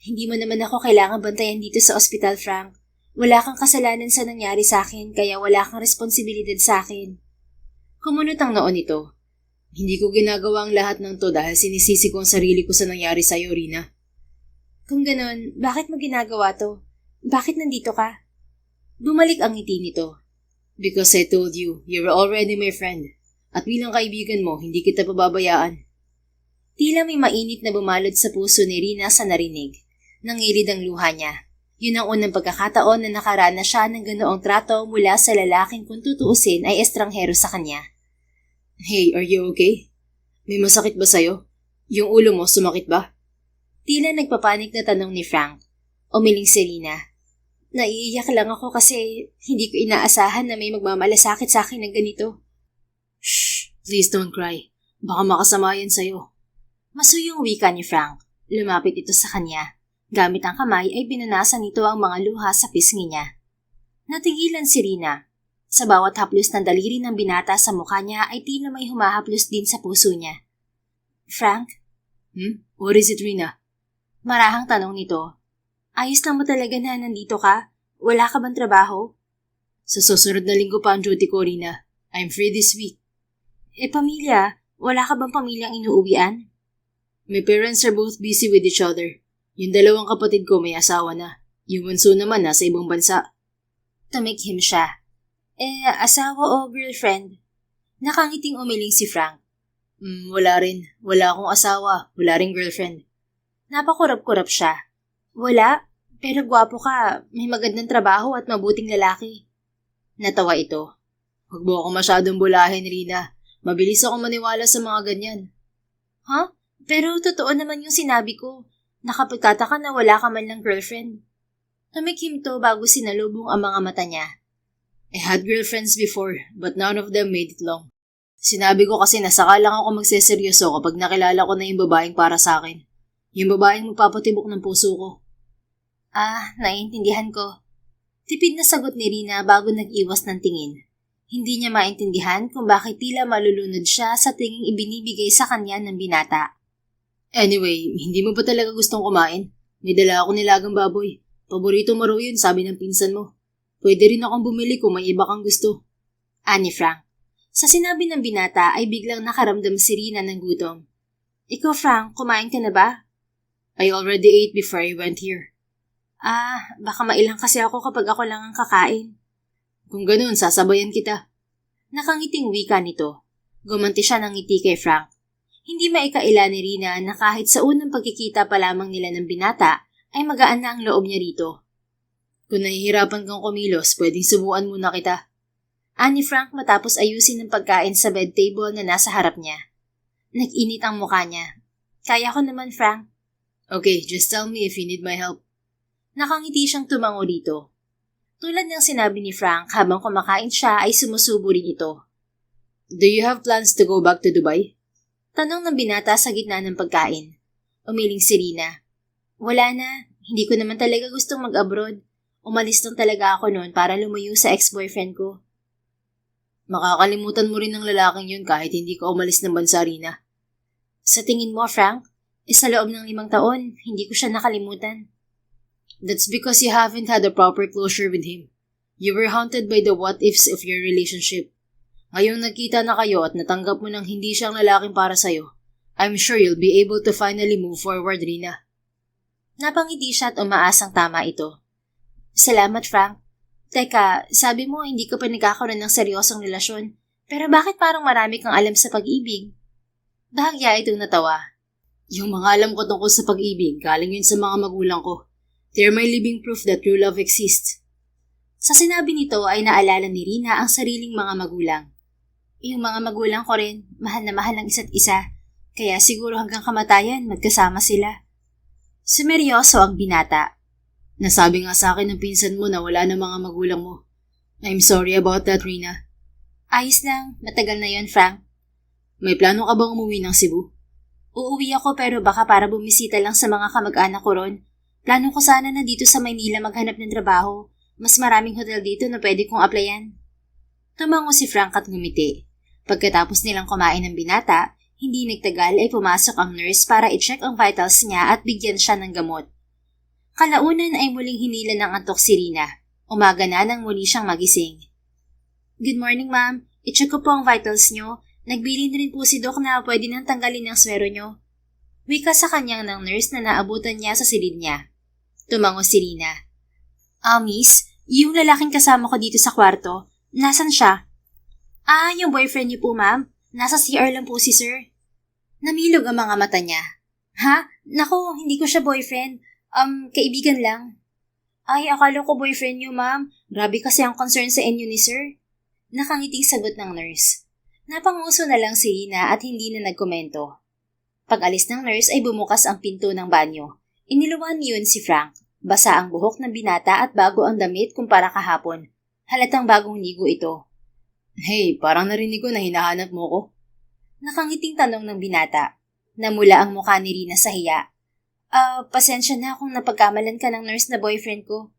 Hindi mo naman ako kailangan bantayan dito sa ospital, Frank. Wala kang kasalanan sa nangyari sa akin, kaya wala kang responsibilidad sa akin. Kumunot ang noon nito. Hindi ko ginagawa ang lahat ng to dahil sinisisi ko ang sarili ko sa nangyari sa'yo, Rina. Kung ganon, bakit mo ginagawa to? Bakit nandito ka? Bumalik ang ngiti nito. Because I told you, you were already my friend. At bilang kaibigan mo, hindi kita pababayaan. Tila may mainit na bumalot sa puso ni Rina sa narinig. Nangilid ang luha niya. Yun ang unang pagkakataon na nakaranas siya ng ganoong trato mula sa lalaking kung tutuusin ay estranghero sa kanya. Hey, are you okay? May masakit ba sa'yo? Yung ulo mo, sumakit ba? Tila nagpapanik na tanong ni Frank. Umiling si Rina. Naiiyak lang ako kasi hindi ko inaasahan na may magmamalasakit sa akin ng ganito. Shh, please don't cry. Baka makasama yan sa'yo. Masuyong wika ni Frank. Lumapit ito sa kanya. Gamit ang kamay ay binanasan nito ang mga luha sa pisngi niya. Natigilan si Rina. Sa bawat haplos ng daliri ng binata sa mukha niya ay tila may humahaplos din sa puso niya. Frank? What is it, Rina? Marahang tanong nito. Ayos lang mo talaga na nandito ka? Wala ka bang trabaho? Sa susunod na linggo pa ang duty ko, Rina. I'm free this week. Pamilya? Wala ka bang pamilyang inuuwian? My parents are both busy with each other. Yung dalawang kapatid ko may asawa na. Yung bunso naman nasa ibang bansa. Tumikhim siya. Asawa o girlfriend? Nakangiting umiling si Frank. Wala rin. Wala akong asawa. Wala rin girlfriend. Napakurap-kurap siya. Wala, pero gwapo ka. May magandang trabaho at mabuting lalaki. Natawa ito. Huwag mo ako masyadong bulahin, Rina. Mabilis ako maniwala sa mga ganyan. Ha? Pero totoo naman yung sinabi ko. Nakapagtataka na wala ka man lang girlfriend. Tumikhim to bago sinalubong ang mga mata niya. I had girlfriends before, but none of them made it long. Sinabi ko kasi na saka lang ako magseseryoso kapag nakilala ko na yung babaeng para sa akin. Yung babaeng magpapatibok ng puso ko. Naiintindihan ko. Tipid na sagot ni Rina bago nag-iwas ng tingin. Hindi niya maintindihan kung bakit tila malulunod siya sa tinging ibinibigay sa kanya ng binata. Anyway, hindi mo ba talaga gustong kumain? May dala ako nilagang baboy. Paborito mo raw yun, sabi ng pinsan mo. Pwede rin akong bumili kung may iba kang gusto. Ani Frank. Sa sinabi ng binata ay biglang nakaramdam si Rina ng gutom. Ikaw Frank, kumain ka na ba? I already ate before I went here. Baka mailang kasi ako kapag ako lang ang kakain. Kung ganoon, sasabayan kita. Nakangiting wika nito. Gumanti siya ng ngiti kay Frank. Hindi maikaila ni Rina na kahit sa unang pagkikita pa lamang nila ng binata ay magaan na ang loob niya rito. Kung nahihirapan kang kumilos, pwedeng subuan muna kita. Ani Frank matapos ayusin ng pagkain sa bed table na nasa harap niya. Nag-init ang mukha niya. Kaya ko naman, Frank. Okay, just tell me if you need my help. Nakangiti siyang tumango rito. Tulad ng sinabi ni Frank habang kumakain siya ay sumusubo rin ito. Do you have plans to go back to Dubai? Tanong ng binata sa gitna ng pagkain. Umiling si Rina. Wala na, hindi ko naman talaga gustong mag-abroad. Umalis lang talaga ako noon para lumayo sa ex-boyfriend ko. Makakalimutan mo rin ng lalaking yun kahit hindi ka umalis ng bansa, Rina. Sa tingin mo, Frank, sa loob ng 5 taon, hindi ko siya nakalimutan. That's because you haven't had a proper closure with him. You were haunted by the what-ifs of your relationship. Ngayong nagkita na kayo at natanggap mo nang hindi siyang lalaking para sa'yo, I'm sure you'll be able to finally move forward, Rina. Napangiti siya at umaasang tama ito. Salamat, Frank. Teka, sabi mo hindi ka pa nagkakaroon ng seryosong relasyon, pero bakit parang marami kang alam sa pag-ibig? Bahagya itong natawa. Yung mga alam ko tungkol sa pag-ibig, galing yun sa mga magulang ko. They're my living proof that true love exists. Sa sinabi nito ay naalala ni Rina ang sariling mga magulang. Yung mga magulang ko rin, mahal na mahal ng isa't isa, kaya siguro hanggang kamatayan magkasama sila. Sumeryoso ang binata. Nasabi nga sa akin ng pinsan mo na wala na mga magulang mo. I'm sorry about that, Rina. Ayos lang, matagal na yon, Frank. May plano ka bang umuwi ng Cebu? Uuwi ako pero baka para bumisita lang sa mga kamag-anak ko ron. Plano ko sana na dito sa Maynila maghanap ng trabaho. Mas maraming hotel dito na pwede kong applyan. Tumango si Frank at ngumiti. Pagkatapos nilang kumain ng binata, hindi nagtagal ay pumasok ang nurse para i-check ang vitals niya at bigyan siya ng gamot. Kalaunan ay muling hinila ng antok si Rina. Umaga na nang muli siyang magising. Good morning, ma'am. I-check ko po ang vitals niyo. Nagbili na rin po si Doc na pwede nang tanggalin ang swero niyo. Wika sa kanyang ng nurse na naabutan niya sa silid niya. Tumango si Rina. Miss, yung lalaking kasama ko dito sa kwarto, nasan siya? Yung boyfriend niyo po, ma'am. Nasa CR lang po si sir. Namilog ang mga mata niya. Ha? Naku, hindi ko siya boyfriend. Kaibigan lang. Ay, akala ko boyfriend niyo, ma'am. Grabe kasi ang concern sa inyo ni sir. Nakangiting sagot ng nurse. Napanguso na lang si Rina at hindi na nagkomento. Pag-alis ng nurse ay bumukas ang pinto ng banyo. Iniluwan yun si Frank. Basa ang buhok ng binata at bago ang damit kumpara kahapon. Halatang bagong ligo ito. Hey, parang narinig ko na hinahanap mo ko. Nakangiting tanong ng binata. Namula ang mukha ni Rina sa hiya. Pasensya na kung napagkamalan ka ng nurse na boyfriend ko.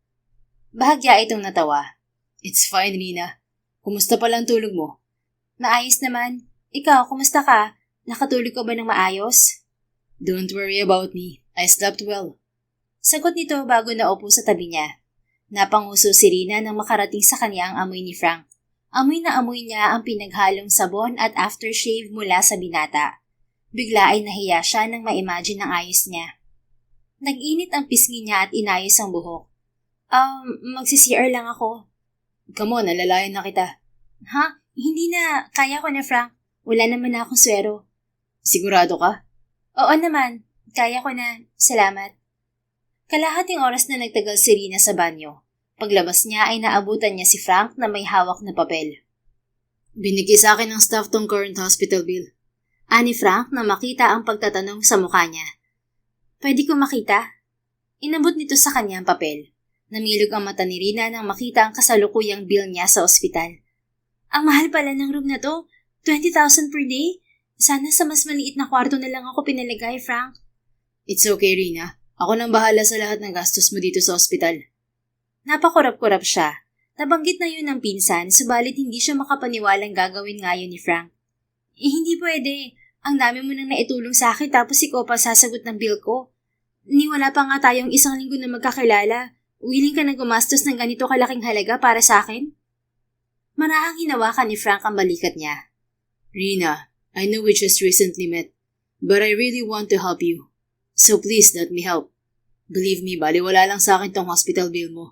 Bahagya itong natawa. It's fine, Rina. Kumusta pala ang tulog mo? Maayos naman. Ikaw, kumusta ka? Nakatulog ka ba ng maayos? Don't worry about me. I slept well. Sagot nito bago naupo sa tabi niya. Napanguso si Rina nang makarating sa kanya ang amoy ni Frank. Amoy na amoy niya ang pinaghalong sabon at aftershave mula sa binata. Bigla ay nahiya siya nang ma-imagine ang ayos niya. Nag-init ang pisngi niya at inayos ang buhok. Magsi-CR lang ako. Come on, nalalayan na kita. Ha? Hindi na. Kaya ko na, Frank. Wala naman na akong swero. Sigurado ka? Oo naman. Kaya ko na. Salamat. Kalahating oras na nagtagal si Rina sa banyo. Paglabas niya ay naabutan niya si Frank na may hawak na papel. Binigay sa akin ng staff tong current hospital bill. Ani Frank na makita ang pagtatanong sa mukha niya. Pwede ko makita? Inabot nito sa kanya ang papel. Namilog ang mata ni Rina nang makita ang kasalukuyang bill niya sa ospital. Ang mahal pala ng room na to. 20,000 per day? Sana sa mas maliit na kwarto na lang ako pinalagay, Frank. It's okay, Rina. Ako nang bahala sa lahat ng gastos mo dito sa ospital. Napakurap-kurap siya. Nabanggit na yun ng pinsan, subalit hindi siya makapaniwalang gagawin nga yun ni Frank. Hindi pwede. Ang dami mo nang naitulong sa akin tapos ikaw pa sasagot ng bill ko. Niwala pa nga tayong 1 linggo na magkakilala. Willing ka na gumastos ng ganito kalaking halaga para sa akin? Marahang hinawakan ni Frank ang balikat niya. Rina, I know we just recently met, but I really want to help you. So please let me help. Believe me, baliwala lang sa akin tong hospital bill mo.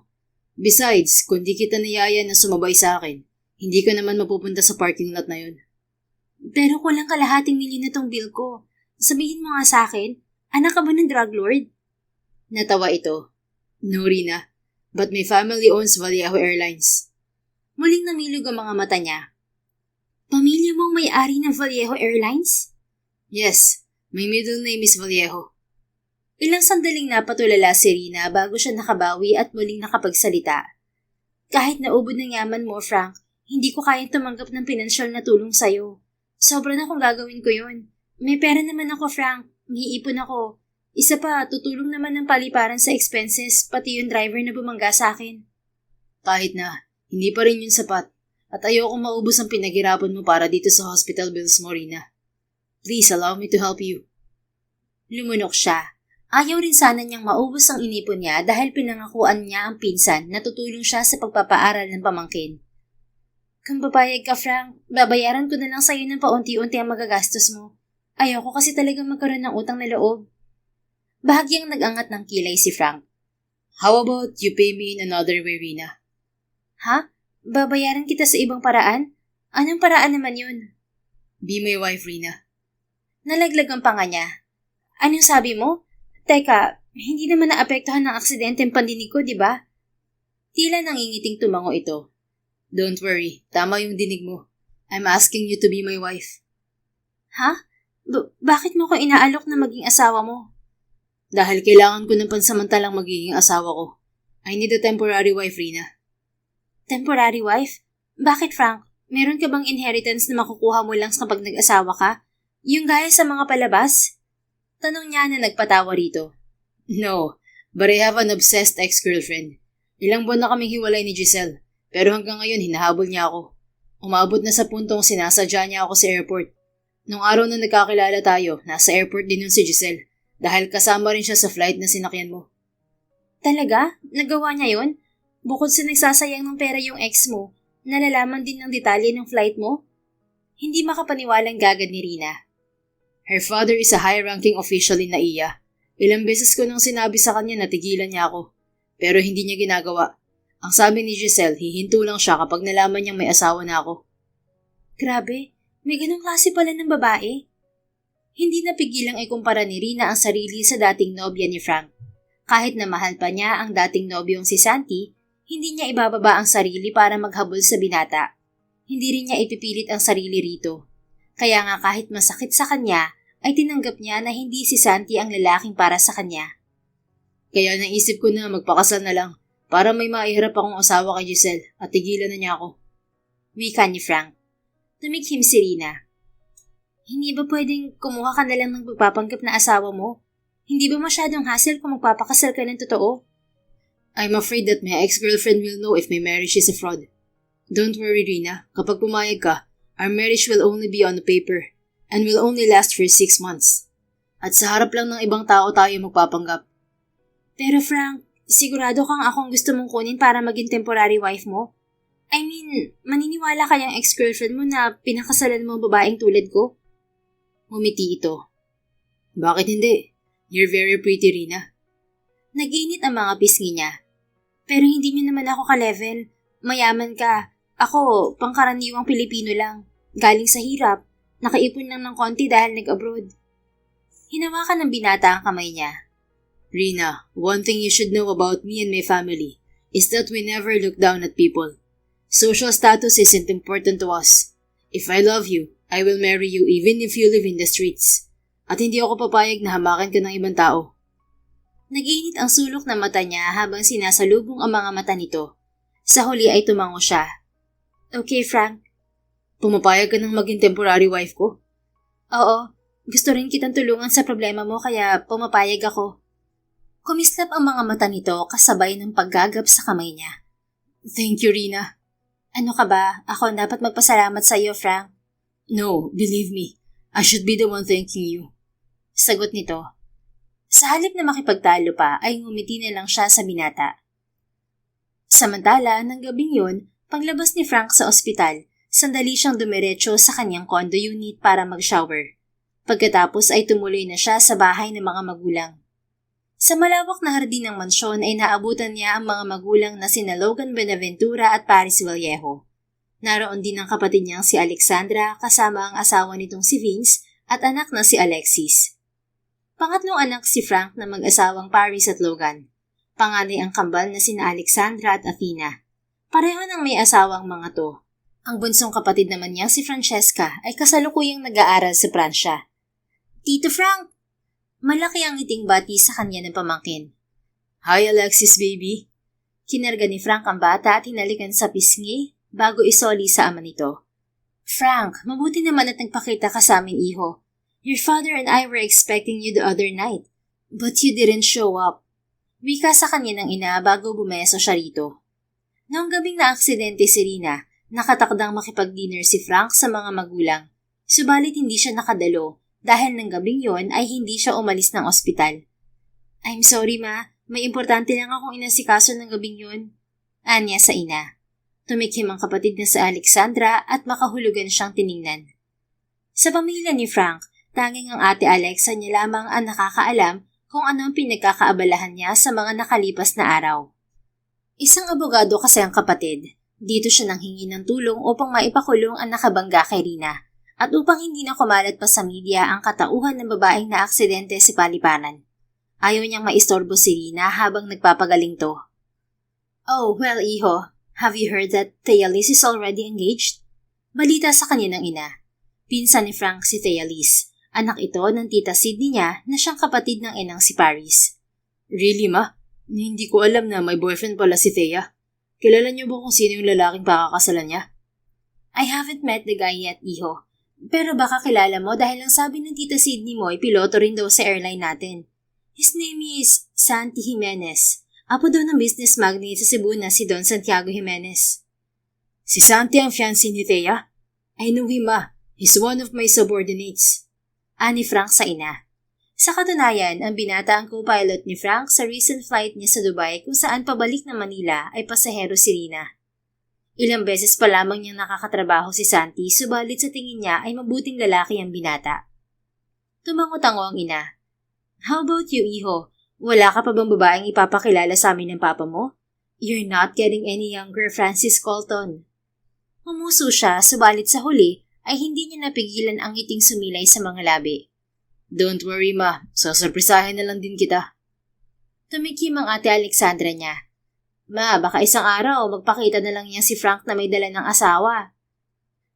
Besides, kung di kita niyaya na sumabay sa akin, hindi ka naman mapupunta sa parking lot na yun. Pero kulang kalahating milyon na tong bill ko. Sabihin mo nga sa akin, anak ka ba ng drug lord? Natawa ito. No, Rina, but my family owns Vallejo Airlines. Muling namilog ang mga mata niya. Pamilya mong may-ari ng Vallejo Airlines? Yes, my middle name is Vallejo. Ilang sandaling napatulala si Rina bago siya nakabawi at muling nakapagsalita. Kahit naubod ng yaman mo, Frank, hindi ko kayang tumanggap ng pinansyal na tulong sa'yo. Sobra na kung gagawin ko yun. May pera naman ako, Frank. May ipon ako. Isa pa, tutulong naman ng paliparan sa expenses, pati yung driver na bumangga sa akin. Kahit na, hindi pa rin yun sapat. At ayoko maubos ang pinaghirapan mo para dito sa hospital bills mo, Rina. Please allow me to help you. Lumunok siya. Ayaw rin sana niyang maubos ang inipon niya dahil pinangakuan niya ang pinsan na tutulong siya sa pagpapaaral ng pamangkin. Kung papayag ka, Frank, babayaran ko na lang sa'yo ng paunti-unti ang magagastos mo. Ayoko kasi talaga magkaroon ng utang na loob. Bahagyang nag-angat ng kilay si Frank. How about you pay me in another way, Rina? Ha? Babayaran kita sa ibang paraan? Anong paraan naman yun? Be my wife, Rina. Nalaglagan pa nga niya. Anong sabi mo? Teka, hindi naman naapektuhan ng aksidente ang pandinig ko, di ba? Tila nangingiting tumango ito. Don't worry, tama yung dinig mo. I'm asking you to be my wife. Ha? Bakit mo ko inaalok na maging asawa mo? Dahil kailangan ko ng pansamantalang magiging asawa ko. I need a temporary wife, Rina. Temporary wife? Bakit, Frank? Meron ka bang inheritance na makukuha mo lang kapag nag-asawa ka? Yung gaya sa mga palabas? Tanong niya na nagpatawa rito. No, but I have an obsessed ex-girlfriend. Ilang buwan na kaming hiwalay ni Giselle, pero hanggang ngayon hinahabol niya ako. Umabot na sa puntong sinasadya niya ako sa airport. Nung araw na nagkakilala tayo, nasa airport din nun si Giselle, dahil kasama rin siya sa flight na sinakyan mo. Talaga? Nagawa niya yon? Bukod sa nagsasayang ng pera yung ex mo, nalalaman din ng detalye ng flight mo? Hindi makapaniwalang gagad ni Rina. Her father is a high-ranking official in NAIA. Ilang beses ko nang sinabi sa kanya na tigilan niya ako, pero hindi niya ginagawa. Ang sabi ni Giselle, hihinto lang siya kapag nalaman niyang may asawa na ako. Grabe, may ganong klase pala ng babae. Hindi napigilang ikumpara ni Rina ang sarili sa dating nobya ni Frank. Kahit na mahal pa niya ang dating nobyong si Santi, hindi niya ibababa ang sarili para maghabol sa binata. Hindi rin niya ipipilit ang sarili rito. Kaya nga kahit masakit sa kanya, ay tinanggap niya na hindi si Santi ang lalaking para sa kanya. Kaya naisip ko na magpakasal na lang para may maihirap akong asawa kay Giselle at tigilan na niya ako. Wika ni Frank. Tumikhim si Rina. Hindi ba pwedeng kumuha ka na lang ng pagpapanggap na asawa mo? Hindi ba masyadong hassle kung magpapakasal ka ng totoo? I'm afraid that my ex-girlfriend will know if my marriage is a fraud. Don't worry, Rina. Kapag pumayag ka, our marriage will only be on the paper and will only last for 6 months. At sa harap lang ng ibang tao tayo magpapanggap. Pero Frank, sigurado kang akong gusto mong kunin para maging temporary wife mo? I mean, maniniwala kayang ex-girlfriend mo na pinakasalan mo ang babaeng tulad ko? Ngumiti ito. Bakit hindi? You're very pretty, Rina. Nag-init ang mga pisngi niya. Pero hindi niyo naman ako ka-level. Mayaman ka. Ako, pangkaraniwang Pilipino lang. Galing sa hirap. Nakaipon lang ng konti dahil nag-abroad. Hinawakan ng binata ang kamay niya. Rina, one thing you should know about me and my family is that we never look down at people. Social status isn't important to us. If I love you, I will marry you even if you live in the streets. At hindi ako papayag na hamakan ka ng ibang tao. Nag-init ang sulok ng mata niya habang sinasalubong ang mga mata nito. Sa huli ay tumango siya. Okay, Frank. Pumapayag ka ng maging temporary wife ko? Oo. Gusto rin kitang tulungan sa problema mo kaya pumapayag ako. Kumislap ang mga mata nito kasabay ng paggagap sa kamay niya. Thank you, Rina. Ano ka ba? Ako dapat magpasalamat sa iyo, Frank. No, believe me. I should be the one thanking you. Sagot nito. Sa halip na makipagtalo pa ay ngumiti na lang siya sa binata. Samantala, ng gabing yun, paglabas ni Frank sa ospital, sandali siyang dumiretso sa kanyang condo unit para mag-shower. Pagkatapos ay tumuloy na siya sa bahay ng mga magulang. Sa malawak na hardin ng mansyon ay naabutan niya ang mga magulang na sina Logan Benaventura at Paris Vallejo. Naroon din ang kapatid niyang si Alexandra kasama ang asawa nitong si Vince at anak na si Alexis. Pangatlong anak si Frank na mag-asawang Paris at Logan. Panganay ang kambal na sina Alexandra at Athena. Pareho ng may asawang mga to. Ang bunsong kapatid naman niya si Francesca ay kasalukuyang nag-aaral sa Pransya. Tito Frank! Malaki ang ngiting bati sa kanya ng pamangkin. Hi Alexis baby! Kinarga ni Frank ang bata at hinalikan sa pisngi bago isoli sa ama nito. Frank, mabuti naman at nagpakita ka sa aming iho. Your father and I were expecting you the other night, but you didn't show up. Wika sa kanya ng ina bago bumeso siya rito. Noong gabing na-aksidente si Rina, nakatakdang makipag-dinner si Frank sa mga magulang, subalit hindi siya nakadalo dahil ng gabing yon ay hindi siya umalis ng ospital. I'm sorry ma, may importante lang akong inasikaso ng gabing yon. Anya sa ina. Tumikim ang kapatid na si Alexandra at makahulugan siyang tiningnan. Sa pamilya ni Frank, tanging ang ate Alexa niya lamang ang nakakaalam kung ano ang pinagkakaabalahan niya sa mga nakalipas na araw. Isang abogado kasi ang kapatid. Dito siya nanghingi ng tulong upang maipakulong ang nakabangga kay Rina at upang hindi na kumalat pa sa media ang katauhan ng babaeng na aksidente si Palipanan. Ayaw niyang maistorbo si Rina habang nagpapagaling to. Oh, well, iho, have you heard that Thea Liz is already engaged? Balita sa kanya ng ina. Pinsan ni Frank si Thea Liz. Anak ito ng tita Sydney niya na siyang kapatid ng inang si Paris. Really, ma? Hindi ko alam na may boyfriend pala si Thea. Kilala niyo ba kung sino yung lalaking pakakasalan niya? I haven't met the guy yet, iho. Pero baka kilala mo dahil ang sabi ng tita Sydney mo ay piloto rin daw sa airline natin. His name is Santi Jimenez. Apo daw ng business magnate sa Cebu na si Don Santiago Jimenez. Si Santi ang fiancé ni Thea? I know him, ma. He's one of my subordinates. Ani Frank sa ina. Sa katunayan, ang binata ang co-pilot ni Frank sa recent flight niya sa Dubai kung saan pabalik na Manila ay pasahero si Rina. Ilang beses pa lamang niyang nakakatrabaho si Santi subalit sa tingin niya ay mabuting lalaki ang binata. Tumango-tango ang ina. How about you, iho? Wala ka pa bang babaeng ipapakilala sa amin ng papa mo? You're not getting any younger, Francis Colton. Humuso siya subalit sa huli ay hindi niya napigilan ang ngiting sumilay sa mga labi. Don't worry, ma. Sasurprisahin na lang din kita. Tumikim ang ate Alexandra niya. Ma, baka isang araw magpakita na lang niya si Frank na may dala ng asawa.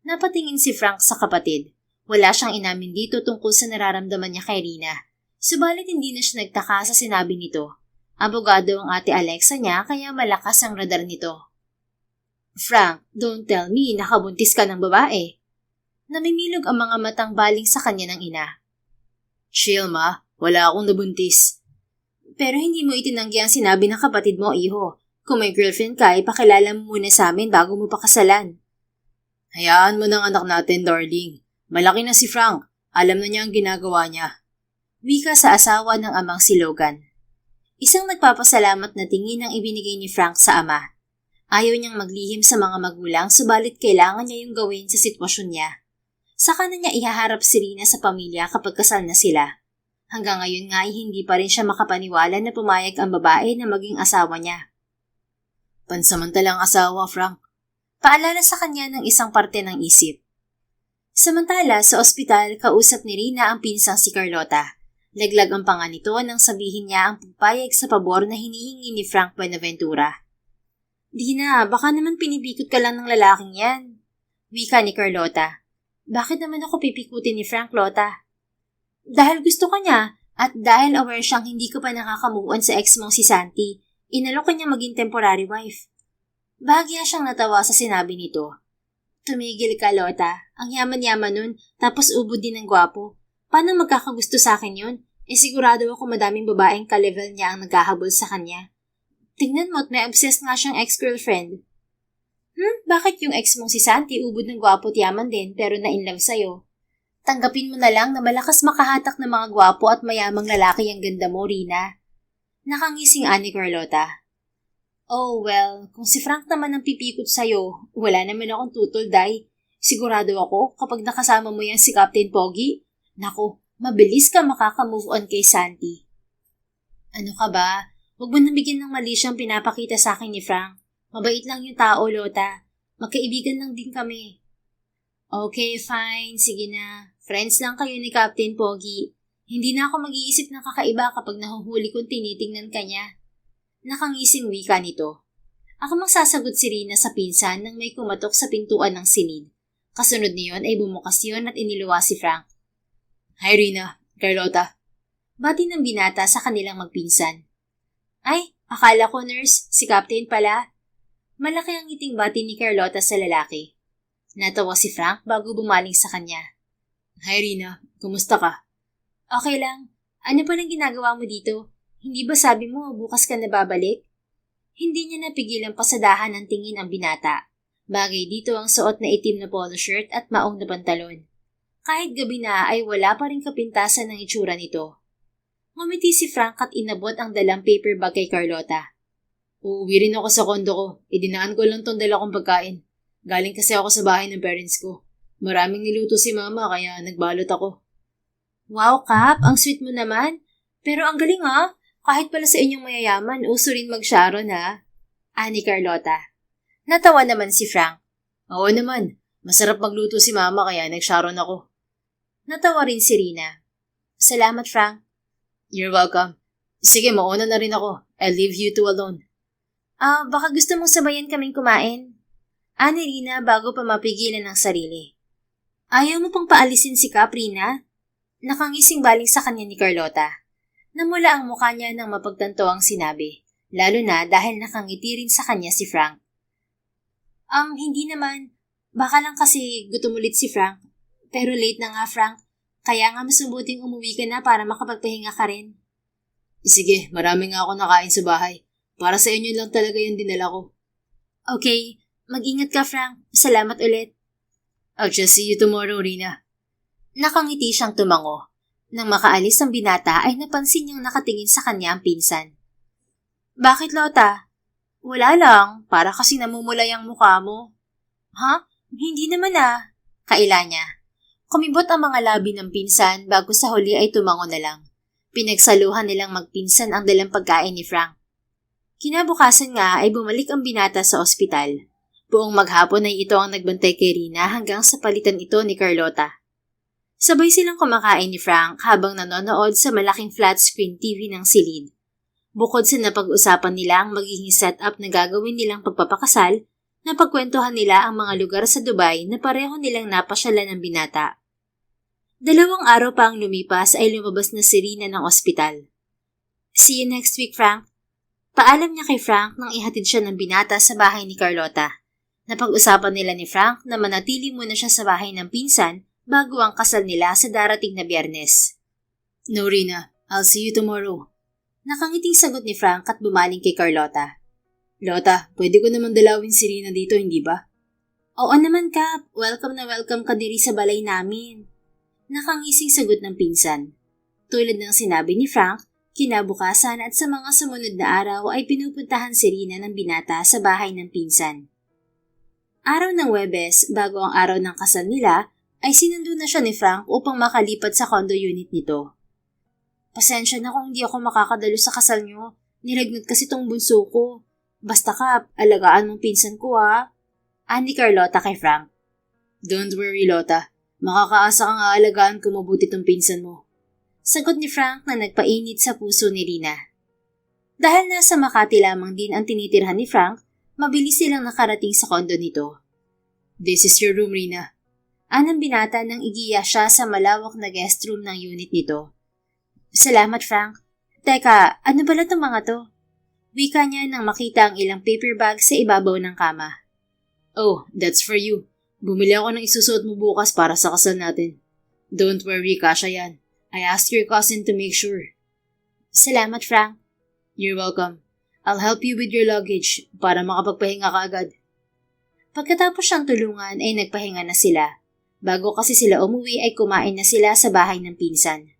Napatingin si Frank sa kapatid. Wala siyang inamin dito tungkol sa nararamdaman niya kay Rina. Subalit hindi na siya nagtaka sa sinabi nito. Abogado ang ate Alexa niya kaya malakas ang radar nito. Frank, don't tell me nakabuntis ka ng babae. Namimilog ang mga matang baling sa kanya ng ina. Chill, ma. Wala akong nabuntis. Pero hindi mo itinanggi ang sinabi ng kapatid mo, iho. Kung may girlfriend ka, ipakilala mo muna sa amin bago mo pakasalan. Hayaan mo ng anak natin, darling. Malaki na si Frank. Alam na niya ang ginagawa niya. Wika sa asawa ng amang si Logan. Isang nagpapasalamat na tingin ang ibinigay ni Frank sa ama. Ayaw niyang maglihim sa mga magulang subalit kailangan niya yung gawin sa sitwasyon niya. Saka na niya ihaharap si Rina sa pamilya kapag kasal na sila. Hanggang ngayon nga ay hindi pa rin siya makapaniwala na pumayag ang babae na maging asawa niya. Pansamantalang asawa, Frank. Paalala sa kanya ng isang parte ng isip. Samantala, sa ospital, kausap ni Rina ang pinsang si Carlota. Laglag ang panga nito nang sabihin niya ang pagpayag sa pabor na hinihingi ni Frank Buenaventura. Dina, baka naman pinipikot ka lang ng lalaking yan. Wika ni Carlota. Bakit naman ako pipikutin ni Frank, Lota? Dahil gusto ka niya at dahil aware siyang hindi ka pa nakaka-move on sa ex mong si Santi, inalok ka niya maging temporary wife. Bahagya siyang natawa sa sinabi nito. Tumigil ka, Lota. Ang yaman-yaman nun, tapos ubod din ng gwapo. Paano magkakagusto sa akin yun? Sigurado ako madaming babaeng ka-level niya ang naghahabol sa kanya. Tingnan mo't may obsessed nga siyang ex-girlfriend. Bakit yung ex mong si Santi ubod ng gwapo at yaman din pero na-inlove sa'yo? Tanggapin mo na lang na malakas makahatak ng mga gwapo at mayamang lalaki ang ganda mo, Rina. Nakangising ani Carlota. Oh well, kung si Frank naman ang pipikot sa'yo, wala naman akong tutol, Day. Sigurado ako kapag nakasama mo yan si Captain Pogi, naku, mabilis ka makaka-move on kay Santi. Ano ka ba? Huwag mo nabigyan ng mali siyang pinapakita sa akin ni Frank. Mabait lang yung tao, Lota. Magkaibigan lang din kami. Okay, fine. Sige na. Friends lang kayo ni Captain Pogi. Hindi na ako mag-iisip ng kakaiba kapag nahuhuli kong tinitingnan ka niya. Nakangising wika nito. Ako magsasagot si Rina sa pinsan nang may kumatok sa pintuan ng silid. Kasunod niyon ay bumukas yun at iniluwa si Frank. Hi, Rina. Carlota. Bati ng binata sa kanilang magpinsan. Ay, akala ko nurse. Si Captain pala. Malaki ang ngiting bati ni Carlota sa lalaki. Natawa si Frank bago bumaling sa kanya. Hi Rina, kumusta ka? Okay lang. Ano pa nang ginagawa mo dito? Hindi ba sabi mo bukas ka nababalik? Hindi niya napigilang pasadahan ng tingin ang binata. Bagay dito ang suot na itim na polo shirt at maong na pantalon. Kahit gabi na ay wala pa rin kapintasan ng itsura nito. Ngumiti si Frank at inabot ang dalang paper bag kay Carlota. Uuwi rin ako sa kondo ko. Idinaan ko lang tong dala kong pagkain. Galing kasi ako sa bahay ng parents ko. Maraming niluto si mama kaya nagbalot ako. Wow, Kap, ang sweet mo naman. Pero ang galing ha, kahit pala sa inyong mayayaman, uso rin mag-sharon ha. Ani Carlota. Natawa naman si Frank. Oo naman, masarap magluto si mama kaya nag-sharon ako. Natawa rin si Rina. Salamat, Frank. You're welcome. Sige, mauna na rin ako. I'll leave you two alone. Baka gusto mong sabayan kaming kumain. Ani Rina bago pa mapigilan ang sarili. Ayaw mo pang paalisin si Kap, Rina? Nakangising baling sa kanya ni Carlota. Namula ang mukha niya nang mapagtanto ang sinabi, lalo na dahil nakangiti rin sa kanya si Frank. Hindi naman. Baka lang kasi gutom ulit si Frank. Pero late na nga, Frank. Kaya nga mas mabuting umuwi ka na para makapagpahinga ka rin. Sige, marami nga ako nakain sa bahay. Para sa inyo lang talaga yung dinala ko. Okay, mag-ingat ka, Frank. Salamat ulit. I'll just see you tomorrow, Rina. Nakangiti siyang tumango. Nang makaalis ang binata ay napansin niyang nakatingin sa kanya ang pinsan. Bakit, Lota? Wala lang, para kasi namumulay ang mukha mo. Ha? Hindi naman Kaila niya. Kumibot ang mga labi ng pinsan bago sa huli ay tumango na lang. Pinagsaluhan nilang magpinsan ang dalang pagkain ni Frank. Kinabukasan nga ay bumalik ang binata sa ospital. Buong maghapon ay ito ang nagbantay kay Rina hanggang sa palitan ito ni Carlota. Sabay silang kumakain ni Frank habang nanonood sa malaking flat screen TV ng silid. Bukod sa napag-usapan nila ang magiging setup na gagawin nilang pagpapakasal, napagkwentuhan nila ang mga lugar sa Dubai na pareho nilang napasyalan ng binata. 2 araw pa ang lumipas ay lumabas na si Rina ng ospital. See you next week, Frank. Paalam niya kay Frank nang ihatid siya ng binata sa bahay ni Carlota. Napag-usapan nila ni Frank na manatili muna siya sa bahay ng pinsan bago ang kasal nila sa darating na Biyernes. No, Rina. I'll see you tomorrow. Nakangiting sagot ni Frank at bumaling kay Carlota. Lota, pwede ko naman dalawin si Rina dito, hindi ba? Oo naman, Kap. Welcome na welcome ka diri sa balay namin. Nakangising sagot ng pinsan. Tulad ng sinabi ni Frank, kinabukasan at sa mga sumunod na araw ay pinupuntahan si Rina ng binata sa bahay ng pinsan. Araw ng Huwebes, bago ang araw ng kasal nila, ay sinundo na siya ni Frank upang makalipat sa condo unit nito. Pasensya na kung hindi ako makakadalo sa kasal niyo. Nilagnat kasi tong bunso ko. Basta Kap, alagaan mong pinsan ko Ani Carlota kay Frank. Don't worry, Lota. Makakaasa kang aalagaan ko mabuti tong pinsan mo. Sagot ni Frank na nagpainit sa puso ni Rina. Dahil nasa Makati lamang din ang tinitirhan ni Frank, mabilis silang nakarating sa kondo nito. This is your room, Rina. Anang binata nang igiya siya sa malawak na guest room ng unit nito. Salamat, Frank. Teka, ano pala itong mga to? Wika niya nang makita ang ilang paper bag sa ibabaw ng kama. Oh, that's for you. Bumili ako ng isusuot mo bukas para sa kasal natin. Don't worry, kasya yan. I asked your cousin to make sure. Salamat, Frank. You're welcome. I'll help you with your luggage para makapagpahinga ka agad. Pagkatapos siyang tulungan ay nagpahinga na sila. Bago kasi sila umuwi ay kumain na sila sa bahay ng pinsan.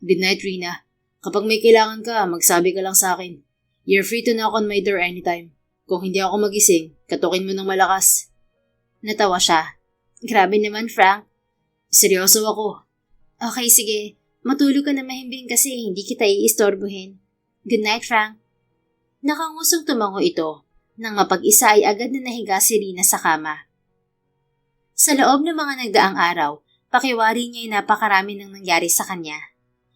Good night, Rina. Kapag may kailangan ka, magsabi ka lang sa akin. You're free to knock on my door anytime. Kung hindi ako magising, katukin mo ng malakas. Natawa siya. Grabe naman, Frank. Seryoso ako. Okay, sige. Matulog ka na mahimbing kasi hindi kita iistorbohin. Good night, Frank. Nakangusong tumango ito. Nang mapag-isa ay agad na nahiga si Rina sa kama. Sa loob ng mga nagdaang araw, pakiwari niya ay napakarami nang nangyari sa kanya.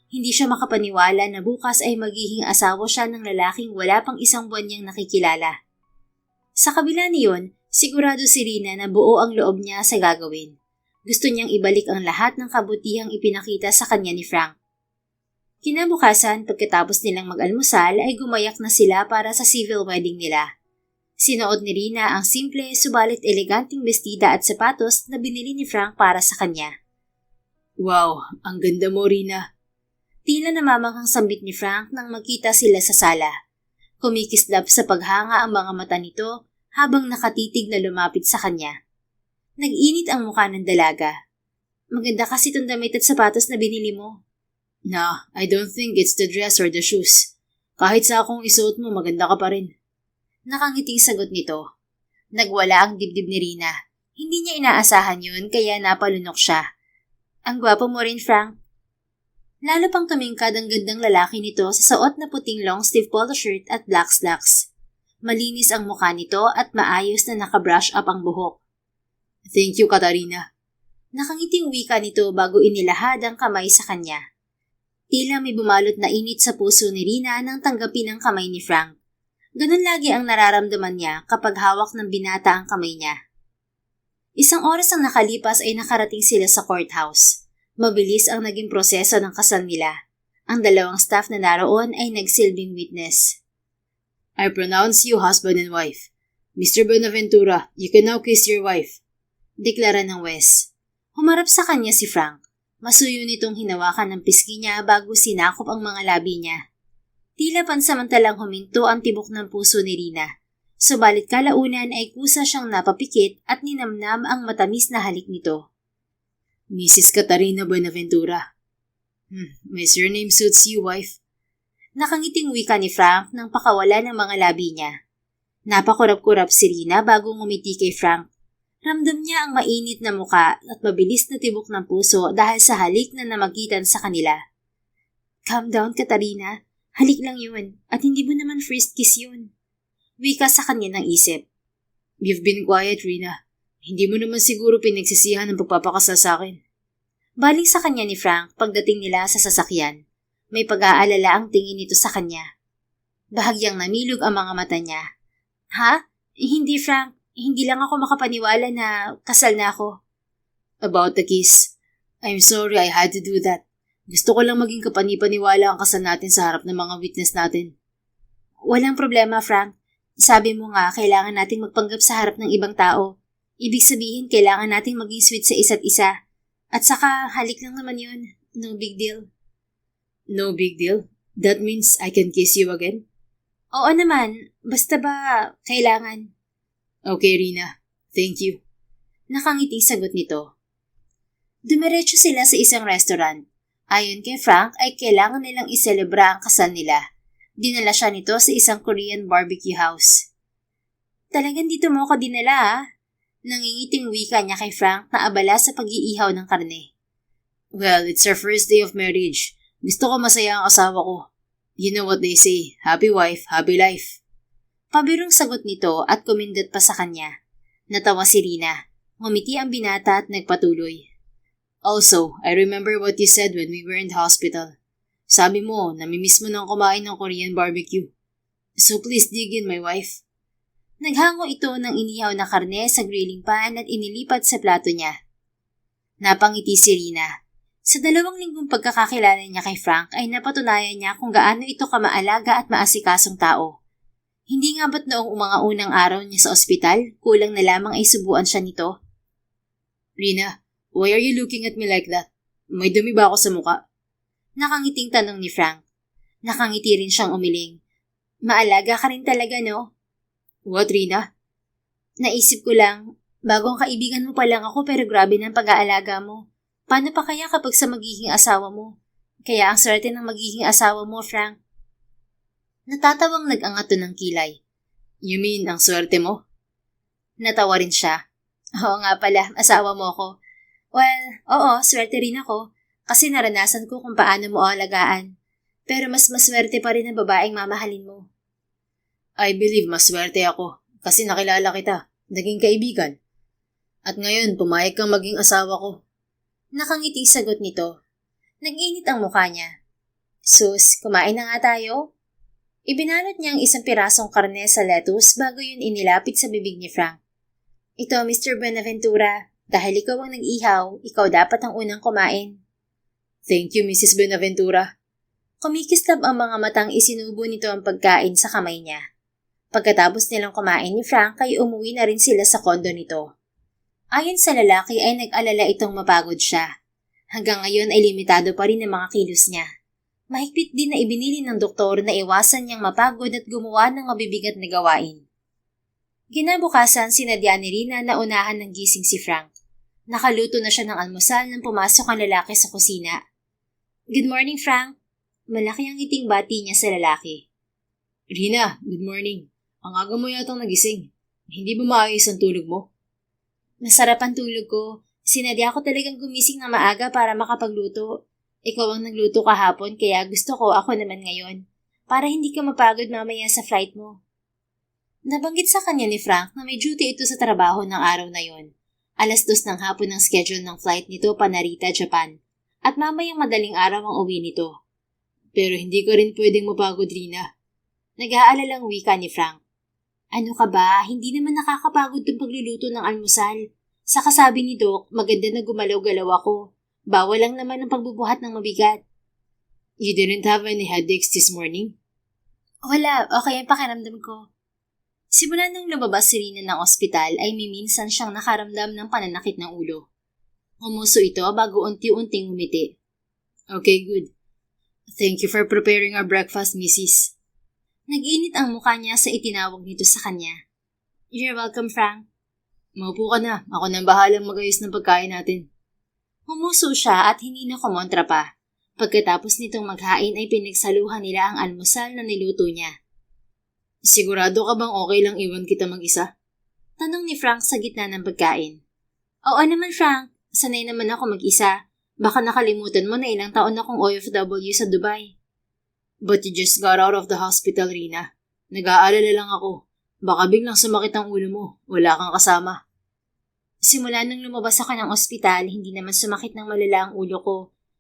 Hindi siya makapaniwala na bukas ay magiging asawa siya ng lalaking wala pang 1 buwan niyang nakikilala. Sa kabila niyon, sigurado si Rina na buo ang loob niya sa gagawin. Gusto niyang ibalik ang lahat ng kabutihang ipinakita sa kanya ni Frank. Kinabukasan, pagkatapos nilang mag-almusal ay gumayak na sila para sa civil wedding nila. Sinuot ni Rina ang simple subalit eleganting bestida at sapatos na binili ni Frank para sa kanya. Wow, ang ganda mo, Rina. Tila namamanghang sambit ni Frank nang magkita sila sa sala. Kumikislap sa paghanga ang mga mata nito habang nakatitig na lumapit sa kanya. Nag-init ang mukha ng dalaga. Maganda kasi itong damit at sapatos na binili mo. Nah, I don't think it's the dress or the shoes. Kahit sa akong isuot mo, maganda ka pa rin. Nakangiting sagot nito. Nagwala ang dibdib ni Rina. Hindi niya inaasahan yun kaya napalunok siya. Ang gwapo mo rin, Frank. Lalo pang tumingkad ang gandang lalaki nito sa suot na puting long sleeve polo shirt at black slacks. Malinis ang mukha nito at maayos na nakabrush up ang buhok. Thank you, Katarina. Nakangiting wika nito bago inilahad ang kamay sa kanya. Tila may bumalot na init sa puso ni Rina nang tanggapin ang kamay ni Frank. Ganun lagi ang nararamdaman niya kapag hawak ng binata ang kamay niya. Isang oras ang nakalipas ay nakarating sila sa courthouse. Mabilis ang naging proseso ng kasal nila. Ang dalawang staff na naroon ay nagsilbing witness. I pronounce you husband and wife. Mr. Buenaventura, you can now kiss your wife. Deklara ng Wes. Humarap sa kanya si Frank. Masuyo nitong hinawakan ng pisngi niya bago sinakop ang mga labi niya. Tila pansamantalang huminto ang tibok ng puso ni Rina. Subalit kalaunan ay kusa siyang napapikit at ninamnam ang matamis na halik nito. Mrs. Katarina Buenaventura. My surname suits you, wife. Nakangiting wika ni Frank nang pakawala ng mga labi niya. Napakurap-kurap si Rina bago ngumiti kay Frank. Ramdam niya ang mainit na muka at mabilis na tibok ng puso dahil sa halik na namagitan sa kanila. Calm down, Katarina. Halik lang yun at hindi mo naman first kiss yun. Wika sa kanya ng isip. You've been quiet, Rina. Hindi mo naman siguro pinagsisihan ang pagpapakasal sa akin. Baling sa kanya ni Frank pagdating nila sa sasakyan. May pag-aalala ang tingin nito sa kanya. Bahagyang namilog ang mga mata niya. Ha? Hindi, Frank. Hindi lang ako makapaniwala na kasal na ako. About the kiss. I'm sorry I had to do that. Gusto ko lang maging kapanipaniwala ang kasal natin sa harap ng mga witness natin. Walang problema, Frank. Sabi mo nga, kailangan nating magpanggap sa harap ng ibang tao. Ibig sabihin, kailangan nating maging sweet sa isa't isa. At saka, halik lang naman yun. No big deal. No big deal? That means I can kiss you again? Oo naman. Basta ba, kailangan. Okay, Rina. Thank you. Nakangiting sagot nito. Dumiretso sila sa isang restaurant. Ayon kay Frank ay kailangan nilang iselebra ang kasal nila. Dinala siya nito sa isang Korean barbecue house. Talagang dito mo ako dinala ah? Nangingiting wika niya kay Frank na abala sa pag-iihaw ng karne. Well, it's our first day of marriage. Gusto ko masaya ang asawa ko. You know what they say, happy wife, happy life. Pabirong sagot nito at kumindot pa sa kanya. Natawa si Rina. Ngumiti ang binata at nagpatuloy. Also, I remember what you said when we were in the hospital. Sabi mo, namimiss mo nang kumain ng Korean barbecue. So please dig in, my wife. Naghango ito ng inihaw na karne sa grilling pan at inilipat sa plato niya. Napangiti si Rina. Sa 2 linggong pagkakakilala niya kay Frank ay napatunayan niya kung gaano ito kamaalaga at maasikasong tao. Hindi nga ba't noong mga unang araw niya sa ospital, kulang na lamang ay subuan siya nito? Rina, why are you looking at me like that? May dumi ba ako sa muka? Nakangiting tanong ni Frank. Nakangiti rin siyang umiling. Maalaga ka rin talaga, no? What, Rina? Naisip ko lang, bagong kaibigan mo pa lang ako pero grabe ng pag-aalaga mo. Paano pa kaya kapag sa magiging asawa mo? Kaya ang swerte ng magiging asawa mo, Frank. Natatawang nag-angato ng kilay. You mean ang swerte mo? Natawa rin siya. Oo nga pala, asawa mo ko. Well, oo, swerte rin ako. Kasi naranasan ko kung paano mo alagaan. Pero mas maswerte pa rin ang babaeng mamahalin mo. I believe maswerte ako kasi nakilala kita, naging kaibigan. At ngayon, pumayag kang maging asawa ko. Nakangiting sagot nito. Nag-init ang mukha niya. Sus, kumain na nga tayo? Ibinalot niya ang isang pirasong karne sa lettuce bago yun inilapit sa bibig ni Frank. Ito, Mr. Buenaventura. Dahil ikaw ang nag-ihaw, ikaw dapat ang unang kumain. Thank you, Mrs. Buenaventura. Kumikislab ang mga matang isinubo nito ang pagkain sa kamay niya. Pagkatapos nilang kumain ni Frank ay umuwi na rin sila sa kondo nito. Ayon sa lalaki ay nag-alala itong mapagod siya. Hanggang ngayon ay limitado pa rin ang mga kilos niya. Mahigpit din na ibinili ng doktor na iwasan niyang mapagod at gumawa ng mabibigat na gawain. Ginabukasan sinadya ni Rina na unahan ng gising si Frank. Nakaluto na siya ng almusal nang pumasok ang lalaki sa kusina. Good morning, Frank. Malaki ang ngiting bati niya sa lalaki. Rina, good morning. Ang aga mo yatang nagising. Hindi ba maayos ang tulog mo? Masarap ang tulog ko. Sinadya ko talagang gumising na maaga para makapagluto. Ikaw ang nagluto kahapon kaya gusto ko ako naman ngayon. Para hindi ka mapagod mamaya sa flight mo. Nabanggit sa kanya ni Frank na may duty ito sa trabaho ng araw na yon. 2:00 ng hapon ang schedule ng flight nito pa Narita, Japan. At mamayang madaling araw ang uwi nito. Pero hindi ka rin pwedeng mapagod, Rina. Nag-aalalang wika ni Frank. Ano ka ba? Hindi naman nakakapagod yung pagluluto ng almusal. Sa kasabi ni Doc, maganda na gumalaw-galaw ako. Bawal lang naman ang pagbubuhat ng mabigat. You didn't have any headaches this morning? Wala, okay ang pakiramdam ko. Simula nung lumabas si Rina ng ospital ay minsan siyang nakaramdam ng pananakit ng ulo. Humuso ito bago unti-unting umiti. Okay, good. Thank you for preparing our breakfast, Mrs. Nag-init ang mukha niya sa itinawag nito sa kanya. You're welcome, Frank. Maupo ka na. Ako nang bahalang magayos ng pagkain natin. Humuso siya at hindi na kumontra pa. Pagkatapos nitong maghain ay pinagsaluhan nila ang almusal na niluto niya. Sigurado ka bang okay lang iwan kita mag-isa? Tanong ni Frank sa gitna ng pagkain. Oo naman, Frank. Sanay naman ako mag-isa. Baka nakalimutan mo na ilang taon akong OFW sa Dubai. But you just got out of the hospital, Rina. Nag-aalala lang ako. Baka biglang sumakit ang ulo mo. Wala kang kasama. Simula nung lumabas ako ng ospital, hindi naman sumakit ng malala ang ulo ko.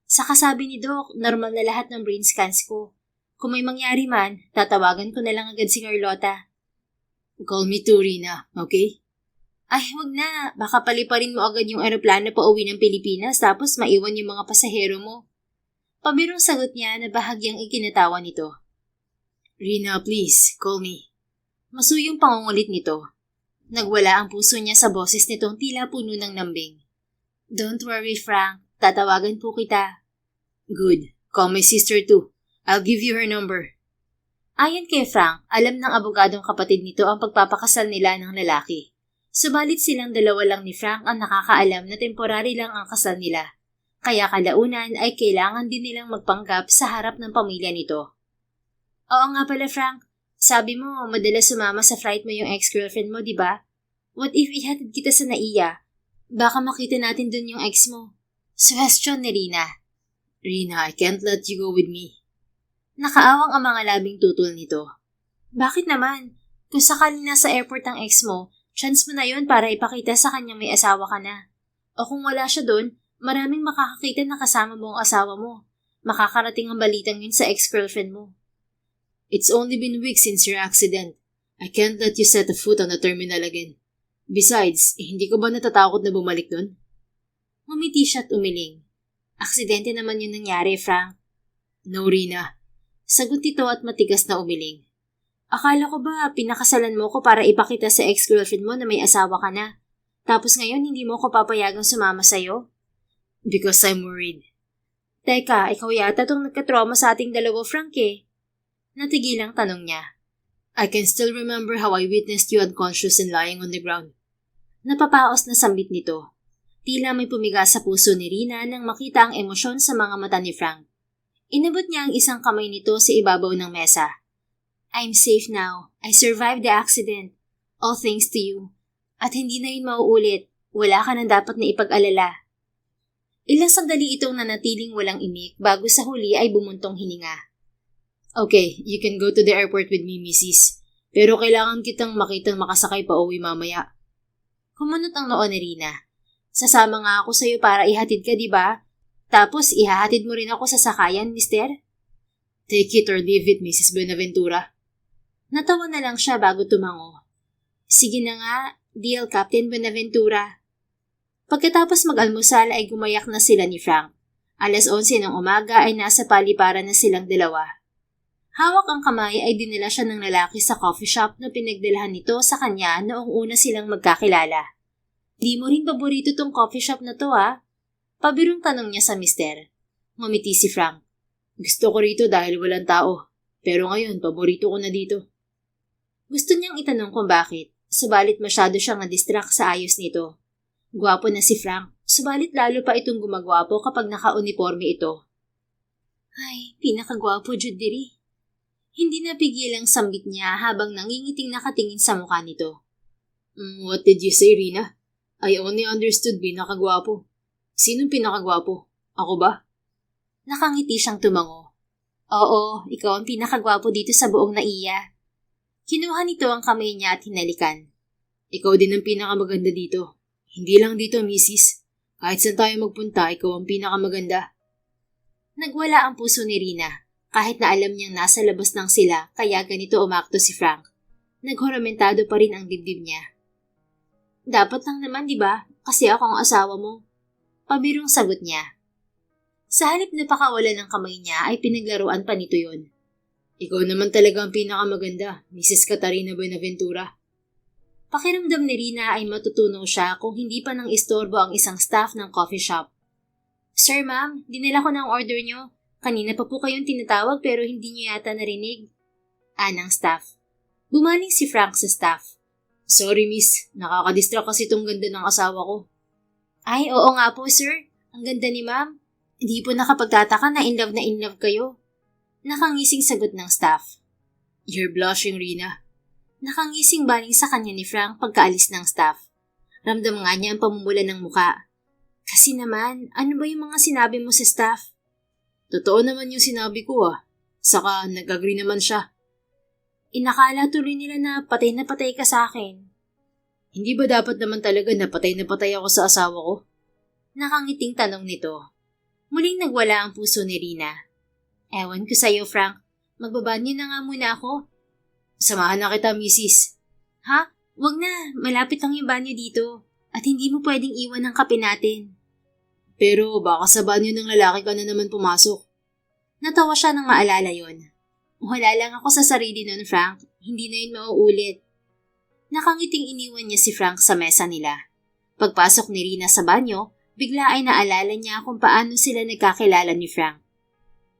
Sa kasabi ni Doc, normal na lahat ng brain scans ko. Kung may mangyari man, tatawagan ko na lang agad si Carlota. Call me too, Rina, okay? Ay, huwag na. Baka paliparin mo agad yung aeroplano pa uwi ng Pilipinas tapos maiwan yung mga pasahero mo. Pabirong sagot niya na bahagyang ikinatawa nito. Rina, please, call me. Masuyong pangungulit nito. Nagwala ang puso niya sa boses nitong tila puno ng lambing. Don't worry, Frank. Tatawagan po kita. Good. Call my sister too. I'll give you her number. Ayon kay Frank, alam ng abogadong kapatid nito ang pagpapakasal nila ng lalaki. Subalit silang dalawa lang ni Frank ang nakakaalam na temporary lang ang kasal nila. Kaya kalaunan ay kailangan din nilang magpanggap sa harap ng pamilya nito. Oo nga pala, Frank. Sabi mo, madalas sumama sa flight mo yung ex-girlfriend mo, di ba? What if ihatid kita sa NAIA? Baka makita natin dun yung ex mo. Suggestion ni Rina. Rina, I can't let you go with me. Nakaawang ang mga labing tutol nito. Bakit naman? Kung sakaling nasa airport ang ex mo, chance mo na yun para ipakita sa kanyang may asawa ka na. O kung wala siya dun, maraming makakakita na kasama mo ang asawa mo. Makakarating ang balitang yun sa ex-girlfriend mo. It's only been weeks since your accident. I can't let you set a foot on the terminal again. Besides, hindi ko ba natatakot na bumalik dun? Ngumiti siya at umiling. Aksidente naman yun nangyari, Frank. No, Rina. Sagot ito at matigas na umiling. Akala ko ba pinakasalan mo ko para ipakita sa ex-girlfriend mo na may asawa ka na? Tapos ngayon hindi mo ko papayagang sumama sa'yo? Because I'm worried. Teka, ikaw yata tong nagka-trauma sa ating dalawa, Frank eh. Natigilang tanong niya. I can still remember how I witnessed you unconscious and lying on the ground. Napapaos na sambit nito. Tila may pumiga sa puso ni Rina nang makita ang emosyon sa mga mata ni Frank. Inabot niya ang isang kamay nito sa ibabaw ng mesa. I'm safe now. I survived the accident. All thanks to you. At hindi na yun mauulit. Wala ka nang dapat na ipag-alala. Ilang sandali itong nanatiling walang imik bago sa huli ay bumuntong hininga. Okay, you can go to the airport with me, Mrs. Pero kailangan kitang makitang makasakay pa uwi mamaya. Kumunot ang noo ni Rina. Sasama nga ako sa'yo para ihatid ka, di ba? Tapos ihahatid mo rin ako sa sakayan, mister? Take it or leave it, Mrs. Buenaventura. Natawa na lang siya bago tumango. Sige na nga, deal, Captain Buenaventura. Pagkatapos mag-almusal ay gumayak na sila ni Frank. 11:00 ng umaga ay nasa paliparan na silang dalawa. Hawak ang kamay ay dinala siya ng lalaki sa coffee shop na pinagdalahan nito sa kanya noong una silang magkakilala. Di mo rin paborito tong coffee shop na to, ha? Pabirong tanong niya sa mister. Ngumiti si Frank. Gusto ko rito dahil walang tao. Pero ngayon, paborito ko na dito. Gusto niyang itanong kung bakit, subalit masyado siyang na-distract sa ayos nito. Gwapo na si Frank, Subalit lalo pa itong gumagwapo kapag naka-uniforme ito. Ay, pinakagwapo, Judiri. Hindi napigil ang sambit niya habang nangingiting nakatingin sa mukha nito. What did you say, Rina? I only understood pinakagwapo. Sinong pinakagwapo? Ako ba? Nakangiti siyang tumango. Oo, ikaw ang pinakagwapo dito sa buong naiya. Kinuha nito ang kamay niya at hinalikan. Ikaw din ang pinakamaganda dito. Hindi lang dito, Mrs. Kahit saan tayo magpunta, ikaw ang pinakamaganda. Nagwala ang puso ni Rina, kahit na alam niyang nasa labas lang sila kaya ganito umakto si Frank. Naghoramentado pa rin ang dibdib niya. Dapat lang naman, di ba? Kasi ako ang asawa mo. Pabirong sagot niya. Sa halip na pakawala ng kamay niya ay pinaglaruan pa nito yon. Ikaw naman talaga ang pinakamaganda, Mrs. Catarina Buenaventura. Pakiramdam ni Rina ay matutunaw siya kung hindi pa nang istorbo ang isang staff ng coffee shop. Sir, ma'am, dinala ko na ang order nyo. Kanina pa po kayong tinatawag pero hindi niyo yata narinig. Anang staff. Bumaling si Frank sa staff. Sorry, miss. Nakakadistract kasi itong ganda ng asawa ko. Ay, oo nga po, sir. Ang ganda ni ma'am. Hindi po nakapagtataka na in love kayo. Nakangising sagot ng staff. You're blushing, Rina. Nakangising baling sa kanya ni Frank pagkaalis ng staff. Ramdam nga niya ang pamumula ng muka. Kasi naman, ano ba yung mga sinabi mo sa staff? Totoo naman yung sinabi ko Saka nag-agree naman siya. Inakala tuloy nila na patay ka sa akin. Hindi ba dapat naman talaga na patay ako sa asawa ko? Nakangiting tanong nito. Muling nagwala ang puso ni Rina. Ewan ko sa'yo, Frank. Magbabanyo na nga muna ako. Samahan na kita, Mrs. Ha? Wag na. Malapit lang yung banyo dito. At hindi mo pwedeng iwan ang kape natin. Pero baka sa banyo ng lalaki ka na naman pumasok. Natawa siya nang maalala yon. Wala lang ako sa sarili nun, Frank. Hindi na yun mauulit. Nakangiting iniwan niya si Frank sa mesa nila. Pagpasok ni Rina sa banyo, bigla ay naalala niya kung paano sila nagkakilala ni Frank.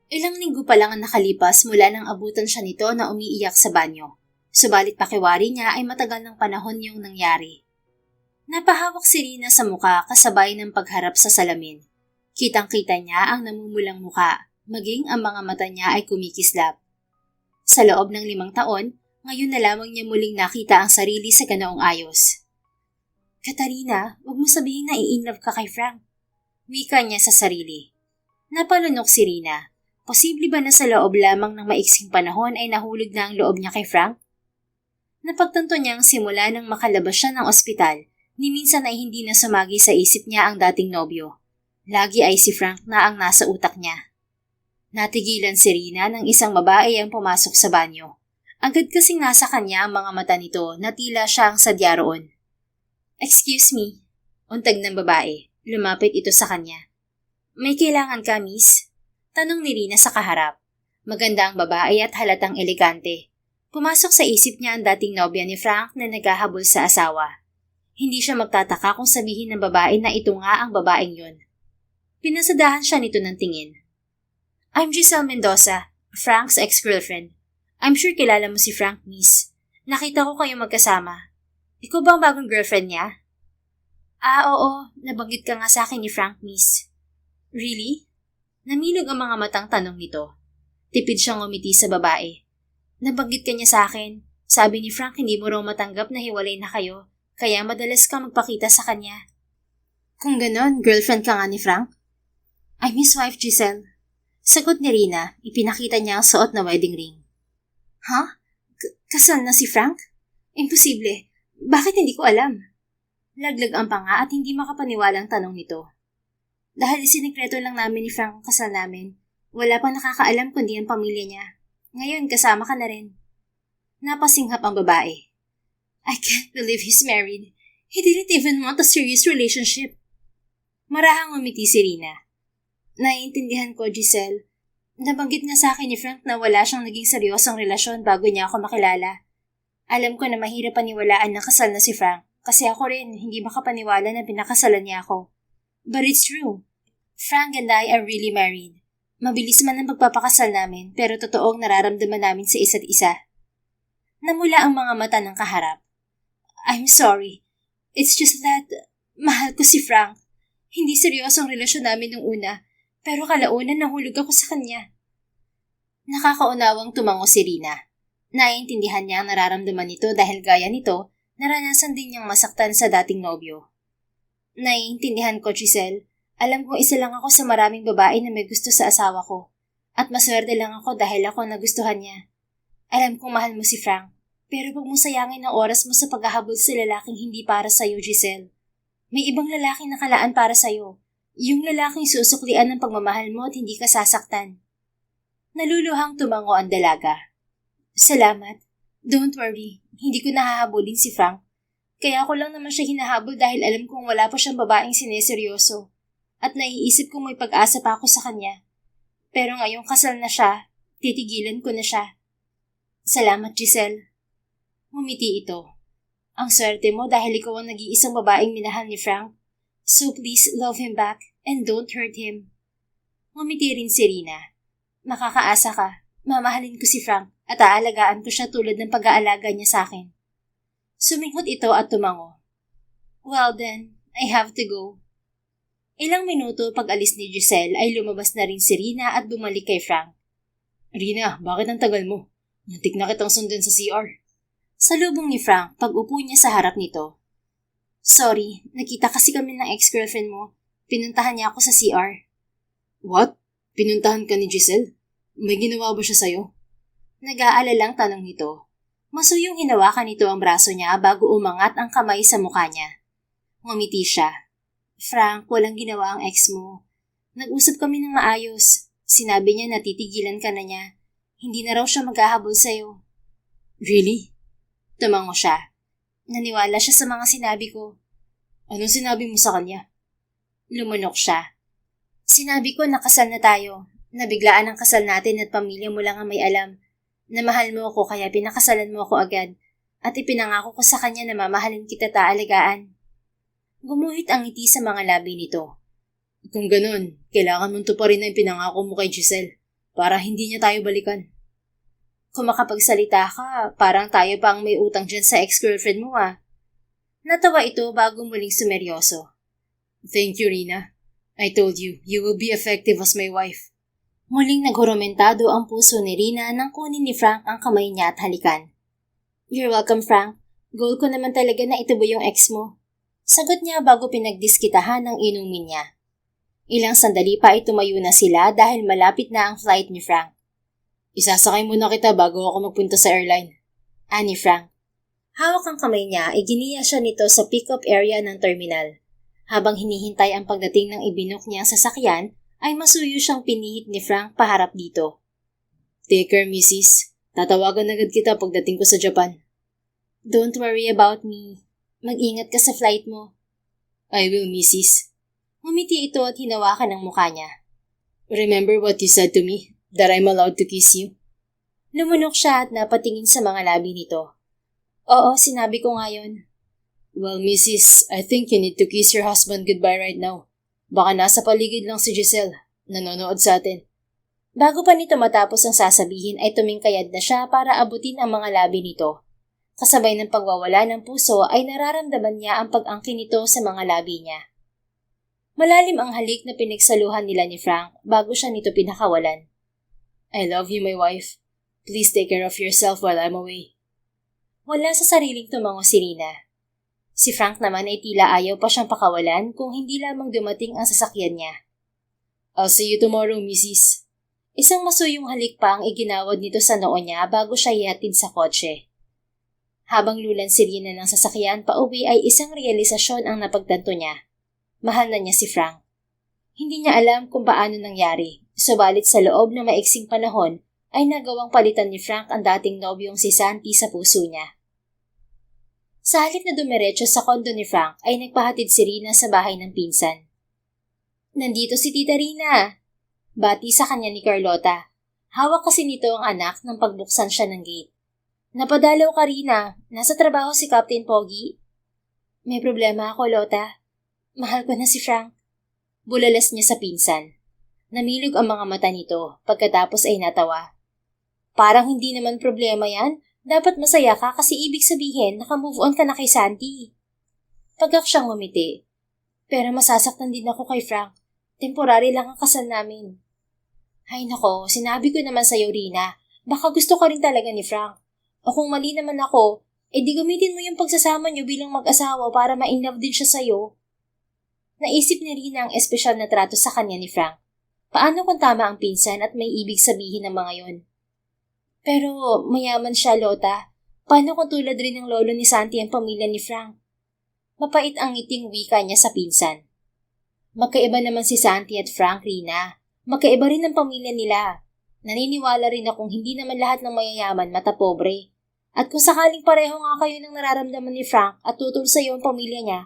Ilang linggo pa lang ang nakalipas mula nang abutan siya nito na umiiyak sa banyo. Subalit pakiwari niya ay matagal ng panahon yung nangyari. Napahawak si Rina sa muka kasabay ng pagharap sa salamin. Kitang-kita niya ang namumulang muka, maging ang mga mata niya ay kumikislap. Sa loob ng 5 taon, ngayon na lamang niya muling nakita ang sarili sa ganoong ayos. Katarina, wag mo sabihin na i-inlove ka kay Frank. Wika niya sa sarili. Napalunok si Rina. Posible ba na sa loob lamang ng maiksing panahon ay nahulog na ang loob niya kay Frank? Napagtanto niyang simula nang makalabas siya ng ospital, ni minsan ay hindi na sumagi sa isip niya ang dating nobyo. Lagi ay si Frank na ang nasa utak niya. Natigilan si Rina nang isang babae ang pumasok sa banyo. Agad kasing nasa kanya ang mga mata nito na tila siya ang sadya roon. Excuse me, untag ng babae. Lumapit ito sa kanya. May kailangan ka, miss? Tanong ni Rina sa kaharap. Maganda ang babae at halatang elegante. Pumasok sa isip niya ang dating nobya ni Frank na naghahabol sa asawa. Hindi siya magtataka kung sabihin ng babae na ito nga ang babaeng yon. Pinasadahan siya nito ng tingin. I'm Giselle Mendoza, Frank's ex-girlfriend. I'm sure kilala mo si Frank, miss. Nakita ko kayo magkasama. Ikaw ba ang bagong girlfriend niya? Oo. Nabanggit ka nga sa akin ni Frank, miss. Really? Namilog ang mga matang tanong nito. Tipid siyang umiti sa babae. Nabanggit ka niya sa akin. Sabi ni Frank hindi mo raw matanggap na hiwalay na kayo, kaya madalas ka magpakita sa kanya. Kung ganon, girlfriend ka nga ni Frank? I'm his wife, Giselle. Sagot ni Rina, ipinakita niya ang suot na wedding ring. Ha? Kasal na si Frank? Imposible. Bakit hindi ko alam? Laglag ang panga at hindi makapaniwalang tanong nito. Dahil isinekreto lang namin ni Frank ang kasal namin, wala pang nakakaalam kundi ang pamilya niya. Ngayon, kasama ka na rin. Napasinghap ang babae. I can't believe he's married. He didn't even want a serious relationship. Marahang umiti si Rina. Naiintindihan ko, Giselle. Nabanggit nga sa akin ni Frank na wala siyang naging seryosong relasyon bago niya ako makilala. Alam ko na mahirap paniwalaan na kasal na si Frank kasi ako rin hindi makapaniwala na pinakasalan niya ako. But it's true. Frank and I are really married. Mabilis man ang pagpapakasal namin pero totoong nararamdaman namin sa isa't isa. Namula ang mga mata ng kaharap. I'm sorry. It's just that mahal ko si Frank. Hindi seryoso ang relasyon namin nung una, pero kalaunan nahulog ako sa kanya. Nakakaunawang tumango si Rina. Naiintindihan niya ang nararamdaman nito dahil gaya nito, naranasan din niyang masaktan sa dating nobyo. Naiintindihan ko, Giselle. Alam kong isa lang ako sa maraming babae na may gusto sa asawa ko. At maswerte lang ako dahil ako nagustuhan niya. Alam kong mahal mo si Frank, pero huwag mong sayangin ang oras mo sa paghahabol sa lalaking hindi para sa'yo, Giselle. May ibang lalaking nakalaan para sa'yo. Yung lalaking susuklian ng pagmamahal mo at hindi ka sasaktan. Naluluhang tumango ang dalaga. Salamat. Don't worry, hindi ko nahahabulin si Frank. Kaya ako lang naman siya hinahabol dahil alam kong wala pa siyang babaeng sineseryoso. At naiisip kong may pag-asa pa ako sa kanya. Pero ngayong kasal na siya, titigilan ko na siya. Salamat, Giselle. Ngumiti ito. Ang swerte mo dahil ikaw ang nag-iisang babaeng minahal ni Frank. So please love him back and don't hurt him. Ngumiti rin si Rina. Makakaasa ka. Mamahalin ko si Frank at aalagaan ko siya tulad ng pag-aalaga niya sa akin. Suminghot ito at tumango. Well then, I have to go. Ilang minuto pag-alis ni Giselle ay lumabas na rin si Rina at bumalik kay Frank. Rina, bakit ang tagal mo? Muntik na kitang sundan sa CR. Salubong ni Frank pag-upo niya sa harap nito. Sorry, nakita kasi kami ng ex-girlfriend mo. Pinuntahan niya ako sa CR. What? Pinuntahan ka ni Giselle? May ginawa ba siya sa'yo? Nag-aalalang tanong nito. Masuyong hinawakan nito ang braso niya bago umangat ang kamay sa mukha niya. Ngumiti siya. Frank, walang ginawa ang ex mo. Nag-usap kami ng maayos. Sinabi niya na titigilan ka na niya. Hindi na raw siya maghahabol sa'yo. Really? Tumango siya. Naniwala siya sa mga sinabi ko. Anong sinabi mo sa kanya? Lumunok siya. Sinabi ko na kasal na tayo. Nabiglaan ang kasal natin at pamilya mo lang ang may alam. Na mahal mo ako kaya pinakasalan mo ako agad. At ipinangako ko sa kanya na mamahalin kita taalagaan. Gumuhit ang ngiti sa mga labi nito. Kung ganun, kailangan mong tuparin na ipinangako mo kay Giselle para hindi niya tayo balikan. Kung makapagsalita ka, parang tayo pa ang may utang dyan sa ex-girlfriend mo ah. Natawa ito bago muling sumeryoso. Thank you, Rina. I told you, you will be effective as my wife. Muling naghurumentado ang puso ni Rina nang kunin ni Frank ang kamay niya at halikan. You're welcome, Frank. Goal ko naman talaga na itubo yung ex mo. Sagot niya bago pinagdiskitahan ang inumin niya. Ilang sandali pa ay tumayo na sila dahil malapit na ang flight ni Frank. Isasakay muna kita bago ako magpunta sa airline. Ani Frank. Hawak ang kamay niya ay giniya siya nito sa pick-up area ng terminal. Habang hinihintay ang pagdating ng ibinok niyang sasakyan, ay masuyo siyang pinihit ni Frank paharap dito. Take care, Mrs. Tatawagan agad kita pagdating ko sa Japan. Don't worry about me. Mag-ingat ka sa flight mo. I will, Mrs. Ngumiti ito at hinawakan ang mukha niya. Remember what you said to me? That I'm allowed to kiss you? Lumunok siya at napatingin sa mga labi nito. Oo, sinabi ko nga yun. Well, Mrs., I think you need to kiss your husband goodbye right now. Baka nasa paligid lang si Giselle, nanonood sa atin. Bago pa nito matapos ang sasabihin ay tumingkayad na siya para abutin ang mga labi nito. Kasabay ng pagwawala ng puso ay nararamdaman niya ang pag-angkin nito sa mga labi niya. Malalim ang halik na pinagsaluhan nila ni Frank bago siya nito pinakawalan. I love you, my wife. Please take care of yourself while I'm away. Wala sa sariling tumango si Rina. Si Frank naman ay tila ayaw pa siyang pakawalan kung hindi lamang dumating ang sasakyan niya. I'll see you tomorrow, Mrs. Isang masuyong halik pa ang iginawad nito sa noo niya bago siya ihatid sa kotse. Habang lulan si Rina ng sasakyan pauwi ay isang realisasyon ang napagtanto niya. Mahal na niya si Frank. Hindi niya alam kung paano nangyari, subalit sa loob ng maiksing panahon ay nagawang palitan ni Frank ang dating nobyong si Santi sa puso niya. Sa halip na dumiretso sa kondo ni Frank ay nagpahatid si Rina sa bahay ng pinsan. Nandito si Tita Rina! Bati sa kanya ni Carlota. Hawak kasi nito ang anak nang pagbuksan siya ng gate. Napadalaw ka, Rina. Nasa trabaho si Captain Pogi. May problema ako, Lota. Mahal ko na si Frank. Bulalas niya sa pinsan. Namilog ang mga mata nito pagkatapos ay natawa. Parang hindi naman problema yan. Dapat masaya ka kasi ibig sabihin nakamove on ka na kay Santi. Pagak siyang ngumiti. Pero masasaktan din ako kay Frank. Temporary lang ang kasal namin. Ay nako, sinabi ko naman sa'yo, Rina. Baka gusto ka rin talaga ni Frank. O kung mali naman ako, di gamitin mo yung pagsasama niyo bilang mag-asawa para ma-inlove din siya sa'yo. Naisip ni Rina ang espesyal na trato sa kanya ni Frank. Paano kung tama ang pinsan at may ibig sabihin ng mga yon? Pero mayaman siya, Lota. Paano kung tulad rin ng lolo ni Santi ang pamilya ni Frank? Mapait ang ngiting wika niya sa pinsan. Magkaiba naman si Santi at Frank, Rina. Magkaiba rin ang pamilya nila. Naniniwala rin akong hindi naman lahat ng mayayaman matapobre. At kung sakaling pareho nga kayo ng nararamdaman ni Frank at tutol sa iyo ang pamilya niya,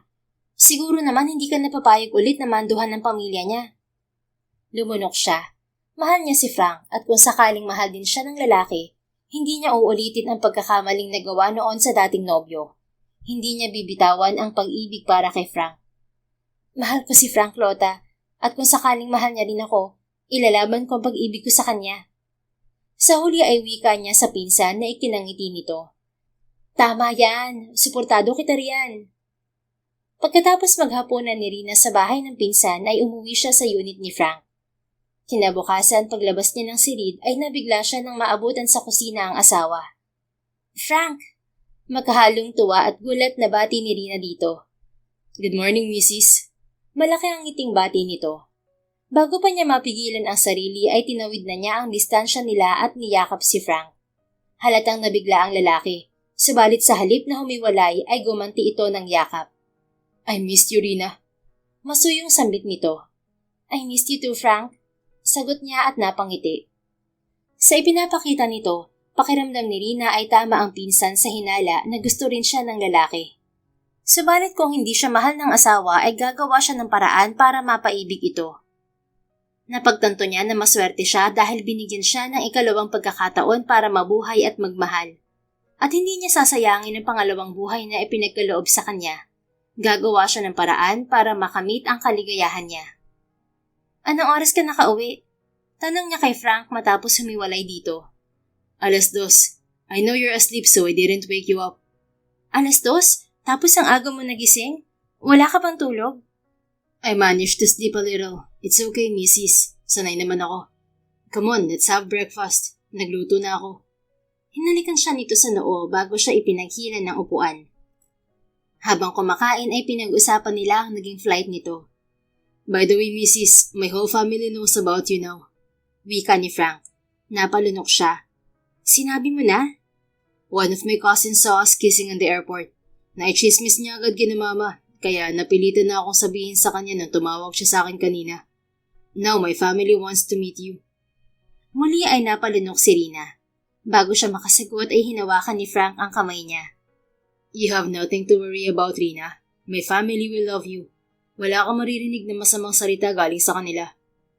siguro naman hindi ka napapayag ulit na manduhan ng pamilya niya. Lumunok siya. Mahal niya si Frank at kung sakaling mahal din siya ng lalaki, hindi niya uulitin ang pagkakamaling nagawa noon sa dating nobyo. Hindi niya bibitawan ang pag-ibig para kay Frank. Mahal ko si Frank, Lota, at kung sakaling mahal niya rin ako, ilalaban ko ang pag-ibig ko sa kanya. Sa huli ay wika niya sa pinsan na ikinangiti nito. Tama yan, suportado kita riyan. Pagkatapos maghapunan ni Rina sa bahay ng pinsan ay umuwi siya sa unit ni Frank. Kinabukasan paglabas niya ng silid ay nabigla siya nang maabutan sa kusina ang asawa. Frank! Magkahalong tuwa at gulat na bati ni Rina dito. Good morning, Mrs. Malaki ang ngiting bati nito. Bago pa niya mapigilan ang sarili ay tinawid na niya ang distansya nila at niyakap si Frank. Halatang nabigla ang lalaki, subalit sa halip na humiwalay ay gumanti ito ng yakap. I missed you, Rina. Masuyong sambit nito. I missed you too, Frank. Sagot niya at napangiti. Sa ipinapakita nito, pakiramdam ni Rina ay tama ang pinsan sa hinala na gusto rin siya ng lalaki. Subalit kung hindi siya mahal ng asawa ay gagawa siya ng paraan para mapaibig ito. Napagtanto niya na maswerte siya dahil binigyan siya ng ikalawang pagkakataon para mabuhay at magmahal. At hindi niya sasayangin ang pangalawang buhay na ipinagkaloob sa kanya. Gagawa siya ng paraan para makamit ang kaligayahan niya. Anong oras ka nakauwi? Tanong niya kay Frank matapos humiwalay dito. 2:00. I know you're asleep so I didn't wake you up. 2:00? Tapos ang aga mo nagising? Wala ka bang tulog? I managed to sleep a little. It's okay, Mrs. Sanay naman ako. Come on, let's have breakfast. Nagluto na ako. Hinalikan siya nito sa noo bago siya ipinaghilan ng upuan. Habang kumakain ay pinag-usapan nila ang naging flight nito. By the way, Mrs., my whole family knows about you now. Wika ni Frank. Napalunok siya. Sinabi mo na? One of my cousins saw us kissing in the airport. Naichismis niya agad kina mama, kaya napilitan na akong sabihin sa kanya nang tumawag siya sa akin kanina. Now my family wants to meet you. Muli ay napalunok si Rina. Bago siya makasagot ay hinawakan ni Frank ang kamay niya. You have nothing to worry about, Rina. My family will love you. Wala kang maririnig na masamang salita galing sa kanila.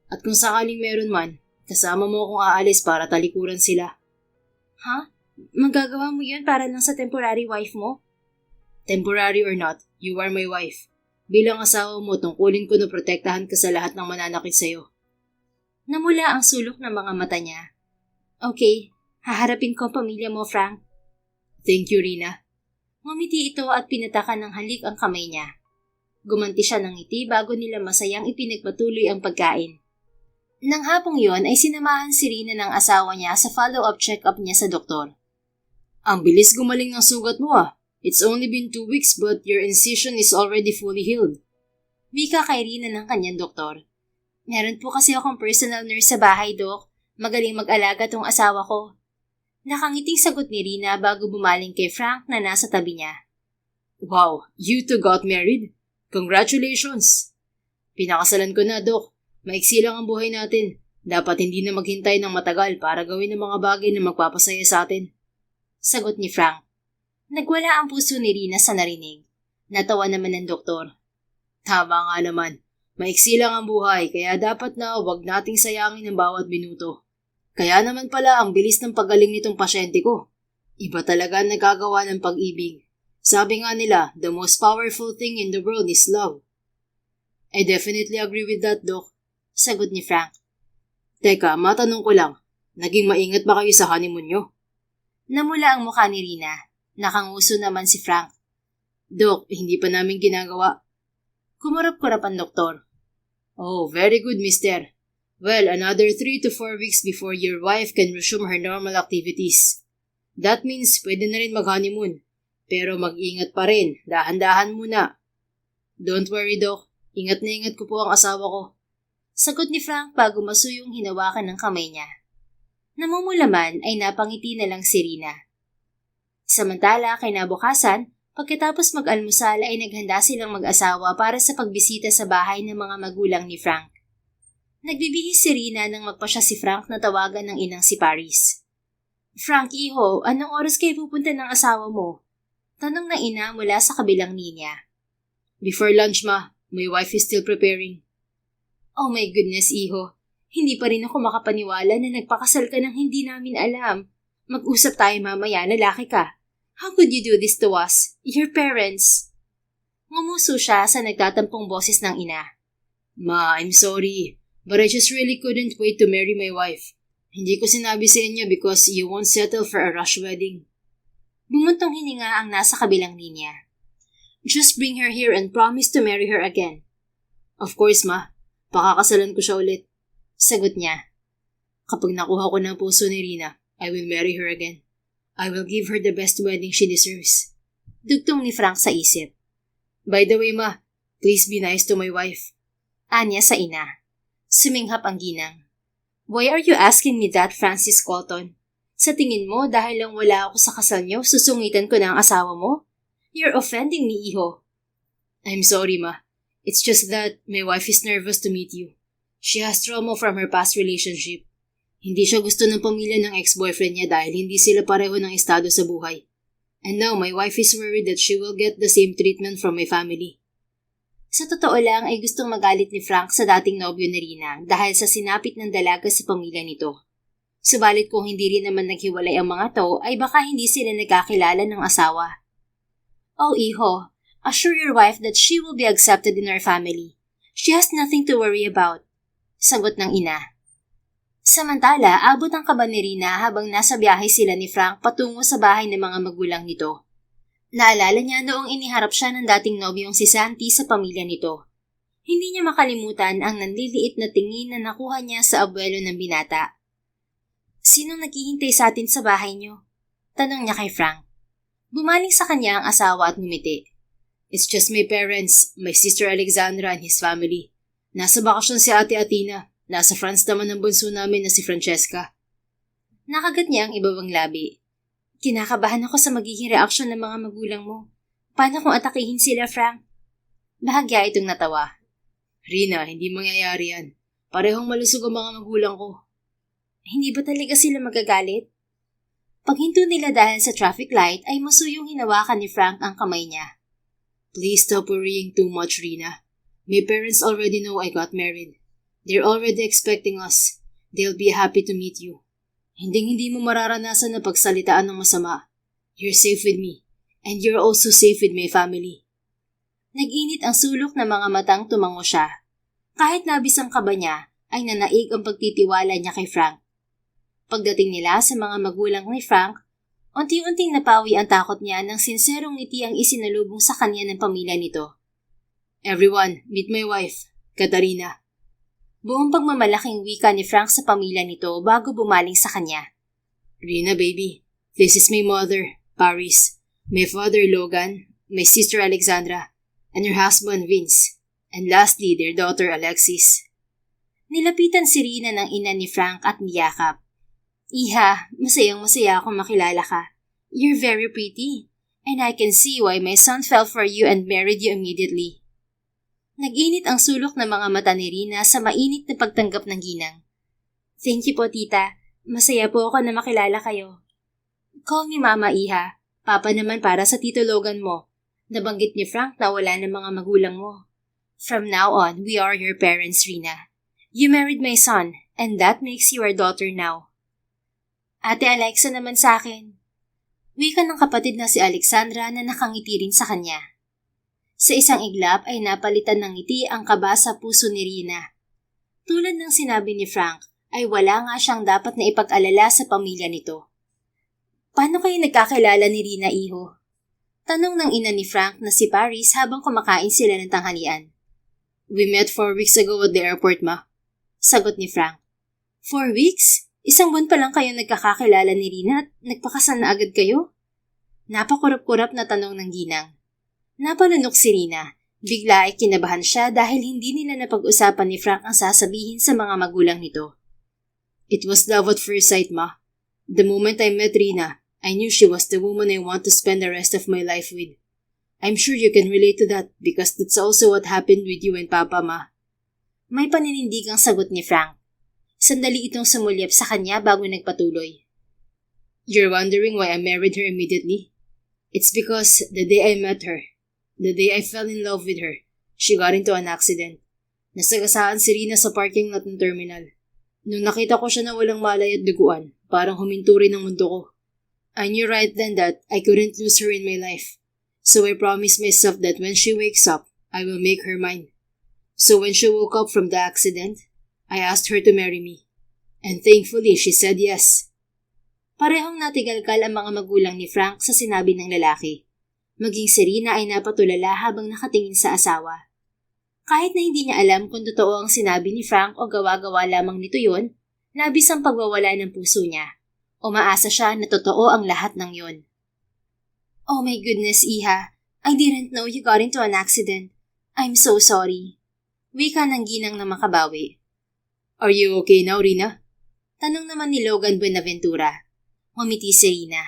At kung sakaling meron man, kasama mo akong aalis para talikuran sila. Ha? Magagawa mo yun para lang sa temporary wife mo? Temporary or not, you are my wife. Bilang asawa mo, tungkulin ko na protektahan ka sa lahat ng mananakit sa'yo. Namula ang sulok ng mga mata niya. Okay, haharapin ko ang pamilya mo, Frank. Thank you, Rina. Ngumiti ito at pinatakan ng halik ang kamay niya. Gumanti siya ng ngiti bago nila masayang ipinagpatuloy ang pagkain. Nang hapong yon ay sinamahan si Rina ng asawa niya sa follow-up check-up niya sa doktor. Ang bilis gumaling ng sugat mo ah. It's only been 2 weeks but your incision is already fully healed. Wika kay Rina ng kanyang doktor. Meron po kasi akong personal nurse sa bahay, Dok. Magaling mag-alaga tong asawa ko. Nakangiting sagot ni Rina bago bumaling kay Frank na nasa tabi niya. Wow, you two got married? Congratulations! Pinakasalan ko na, Dok. Maiksi lang ang buhay natin. Dapat hindi na maghintay ng matagal para gawin ang mga bagay na magpapasaya sa atin. Sagot ni Frank. Nagwala ang puso ni Rina sa narinig. Natawa naman ng doktor. Tama nga naman. Maiksi lang ang buhay kaya dapat na huwag nating sayangin ang bawat minuto. Kaya naman pala ang bilis ng pagaling nitong pasyente ko. Iba talaga ang nagagawa ng pag-ibig. Sabi nga nila, the most powerful thing in the world is love. I definitely agree with that, Doc. Sagot ni Frank. Teka, matanong ko lang. Naging maingat ba kayo sa honeymoon nyo? Namula ang mukha ni Rina. Nakanguso naman si Frank. Doc, hindi pa namin ginagawa. Kumarap-kurap ang doktor. Oh, very good, mister. Well, another 3 to 4 weeks before your wife can resume her normal activities. That means pwede na rin mag-honeymoon. Pero mag-ingat pa rin, dahan-dahan muna. Don't worry, Doc. Ingat na ingat ko po ang asawa ko. Sagot ni Frank bago masuyong hinawakan ng kamay niya. Namumulaman ay napangiti na lang si Rina. Samantala, kinabukasan, pagkatapos mag-almusal ay naghanda silang mag-asawa para sa pagbisita sa bahay ng mga magulang ni Frank. Nagbibihis si Rina nang magpasya si Frank na tawagan ng inang si Paris. Frank, iho, anong oras kayo pupunta ng asawa mo? Tanong ng ina mula sa kabilang linya. Before lunch, ma. My wife is still preparing. Oh my goodness, iho. Hindi pa rin ako makapaniwala na nagpakasal ka ng hindi namin alam. Mag-usap tayo mamaya, lalaki ka. How could you do this to us? Your parents. Ngumuso siya sa nagtatampong boses ng ina. Ma, I'm sorry. But I just really couldn't wait to marry my wife. Hindi ko sinabi sa inyo because you won't settle for a rush wedding. Bumuntong hininga ang nasa kabilang linya. Just bring her here and promise to marry her again. Of course, ma. Pakakasalan ko siya ulit. Sagot niya. Kapag nakuha ko ng puso ni Rina, I will marry her again. I will give her the best wedding she deserves. Dugtong ni Frank sa isip. By the way, ma, please be nice to my wife. Anya sa ina. Suminghap ang ginang. Why are you asking me that, Francis Colton? Sa tingin mo, dahil lang wala ako sa kasal niyo, susungitan ko na ang asawa mo? You're offending me, iho. I'm sorry, ma. It's just that my wife is nervous to meet you. She has trauma from her past relationship. Hindi siya gusto ng pamilya ng ex-boyfriend niya dahil hindi sila pareho ng estado sa buhay. And now my wife is worried that she will get the same treatment from my family. Sa totoo lang ay gustong magalit ni Frank sa dating nobyo ni Rina dahil sa sinapit ng dalaga sa pamilya nito. Subalit kung hindi rin naman naghiwalay ang mga to ay baka hindi sila nagkakilala ng asawa. Oh, iho, assure your wife that she will be accepted in our family. She has nothing to worry about. Sagot ng ina. Samantala, abot ang kaba ni Rina habang nasa biyahe sila ni Frank patungo sa bahay ng mga magulang nito. Naalala niya noong iniharap siya ng dating nobyong si Santi sa pamilya nito. Hindi niya makalimutan ang nanliliit na tingin na nakuha niya sa abuelo ng binata. Sinong naghihintay sa atin sa bahay niyo? Tanong niya kay Frank. Bumaling sa kanya ang asawa at ngumiti. It's just my parents, my sister Alexandra and his family. Nasa bakasyon si Ate Atina. Nasa France naman ang bunso namin na si Francesca. Nakagat niya ang ibabang labi. Kinakabahan ako sa magiging reaksyon ng mga magulang mo. Paano kung atakihin sila, Frank? Bahagya itong natawa. Rina, hindi mangyayari yan. Parehong malusog ang mga magulang ko. Hindi ba talaga sila magagalit? Paghinto nila dahil sa traffic light ay masuyong hinawakan ni Frank ang kamay niya. Please stop worrying too much, Rina. My parents already know I got married. They're already expecting us. They'll be happy to meet you. Hindi mo mararanasan na pagsalitaan ng masama. You're safe with me. And you're also safe with my family. Nag-init ang sulok ng mga matang tumango siya. Kahit nabis ang kaba niya, ay nanaig ang pagtitiwala niya kay Frank. Pagdating nila sa mga magulang ni Frank, unti-unting napawi ang takot niya nang sinserong ngiti ang isinalubong sa kanya ng pamilya nito. Everyone, meet my wife, Katarina. Buong pagmamalaking wika ni Frank sa pamilya nito bago bumaling sa kanya. Rina, baby, this is my mother, Paris, my father, Logan, my sister, Alexandra, and her husband, Vince, and lastly, their daughter, Alexis. Nilapitan si Rina ng ina ni Frank at niyakap. Iha, masayang-masaya akong makilala ka. You're very pretty, and I can see why my son fell for you and married you immediately. Nag-init ang sulok ng mga mata ni Rina sa mainit na pagtanggap ng ginang. Thank you po, tita. Masaya po ako na makilala kayo. Call me Mama, iha. Papa naman para sa Tito Logan mo. Nabanggit ni Frank na wala ng mga magulang mo. From now on, we are your parents, Rina. You married my son, and that makes you our daughter now. Ate Alexa naman sa akin. Wika ng kapatid na si Alexandra na nakangiti rin sa kanya. Sa isang iglap ay napalitan ng ngiti ang kaba sa puso ni Rina. Tulad ng sinabi ni Frank, ay wala nga siyang dapat na ipag-alala sa pamilya nito. Paano kayo nagkakilala ni Rina, iho? Tanong ng ina ni Frank na si Paris habang kumakain sila ng tanghalian. We met 4 weeks ago at the airport, ma. Sagot ni Frank. 4 weeks? Isang buwan pa lang kayo nagkakakilala ni Rina at nagpakasal na agad kayo? Napakurap-kurap na tanong ng ginang. Napalunok si Rina. Bigla ay kinabahan siya dahil hindi nila napag-usapan ni Frank ang sasabihin sa mga magulang nito. It was love at first sight, ma. The moment I met Rina, I knew she was the woman I want to spend the rest of my life with. I'm sure you can relate to that because that's also what happened with you and Papa, ma. May paninindigang sagot ni Frank. Sandali itong sumulyap sa kanya bago nagpatuloy. You're wondering why I married her immediately? It's because the day I met her, the day I fell in love with her, she got into an accident. Nasagasaan si Rina sa parking lot ng terminal. Nung nakita ko siya na walang malay at duguan, parang huminto rin ang mundo ko. I knew right then that I couldn't lose her in my life. So I promised myself that when she wakes up, I will make her mine. So when she woke up from the accident, I asked her to marry me. And thankfully, she said yes. Parehong natigalkal ang mga magulang ni Frank sa sinabi ng lalaki. Maging si Rina ay napatulala habang nakatingin sa asawa. Kahit na hindi niya alam kung totoo ang sinabi ni Frank o gawa-gawa lamang nito yun, labis ang pagwawala ng puso niya. Umaasa siya na totoo ang lahat ng yun. Oh my goodness, Iha. I didn't know you got into an accident. I'm so sorry. Wika ng ginang na makabawi. Are you okay now, Rina? Tanong naman ni Logan Buenaventura. Ngumiti si Rina.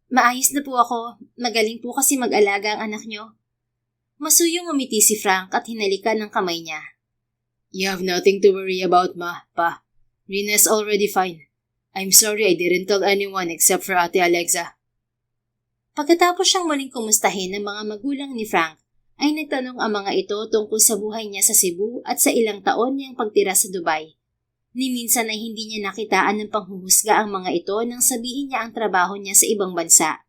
Maayos na po ako. Magaling po kasi mag-alaga ang anak niyo. Masuyong ngumiti si Frank at hinalikan ng kamay niya. You have nothing to worry about, ma, pa. Rina's already fine. I'm sorry I didn't tell anyone except for Ate Alexa. Pagkatapos siyang muling kumustahin ng mga magulang ni Frank, ay nagtanong ang mga ito tungkol sa buhay niya sa Cebu at sa ilang taon niyang pagtira sa Dubai. Ni minsan ay hindi niya nakitaan ng panghuhusga ang mga ito nang sabihin niya ang trabaho niya sa ibang bansa.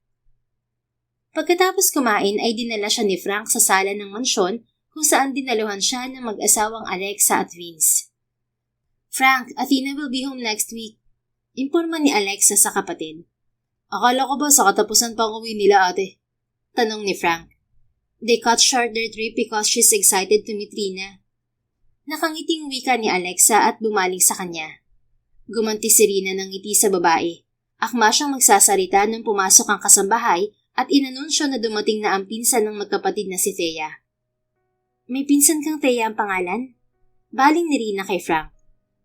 Pagkatapos kumain ay dinala siya ni Frank sa sala ng mansyon kung saan dinaluhan siya ng mag-asawang Alexa at Vince. Frank, Athena will be home next week. Imporma ni Alexa sa kapatid. Akala ko ba sa katapusan pang uwi nila, ate? Tanong ni Frank. They cut short their trip because she's excited to meet Rina. Nakangiting wika ni Alexa at bumaling sa kanya. Gumanti si Rina ng ngiti sa babae. Akma siyang magsasalita nung pumasok ang kasambahay at inanunsyo na dumating na ang pinsan ng magkapatid na si Thea. May pinsan kang Thea ang pangalan? Baling ni Rina kay Frank.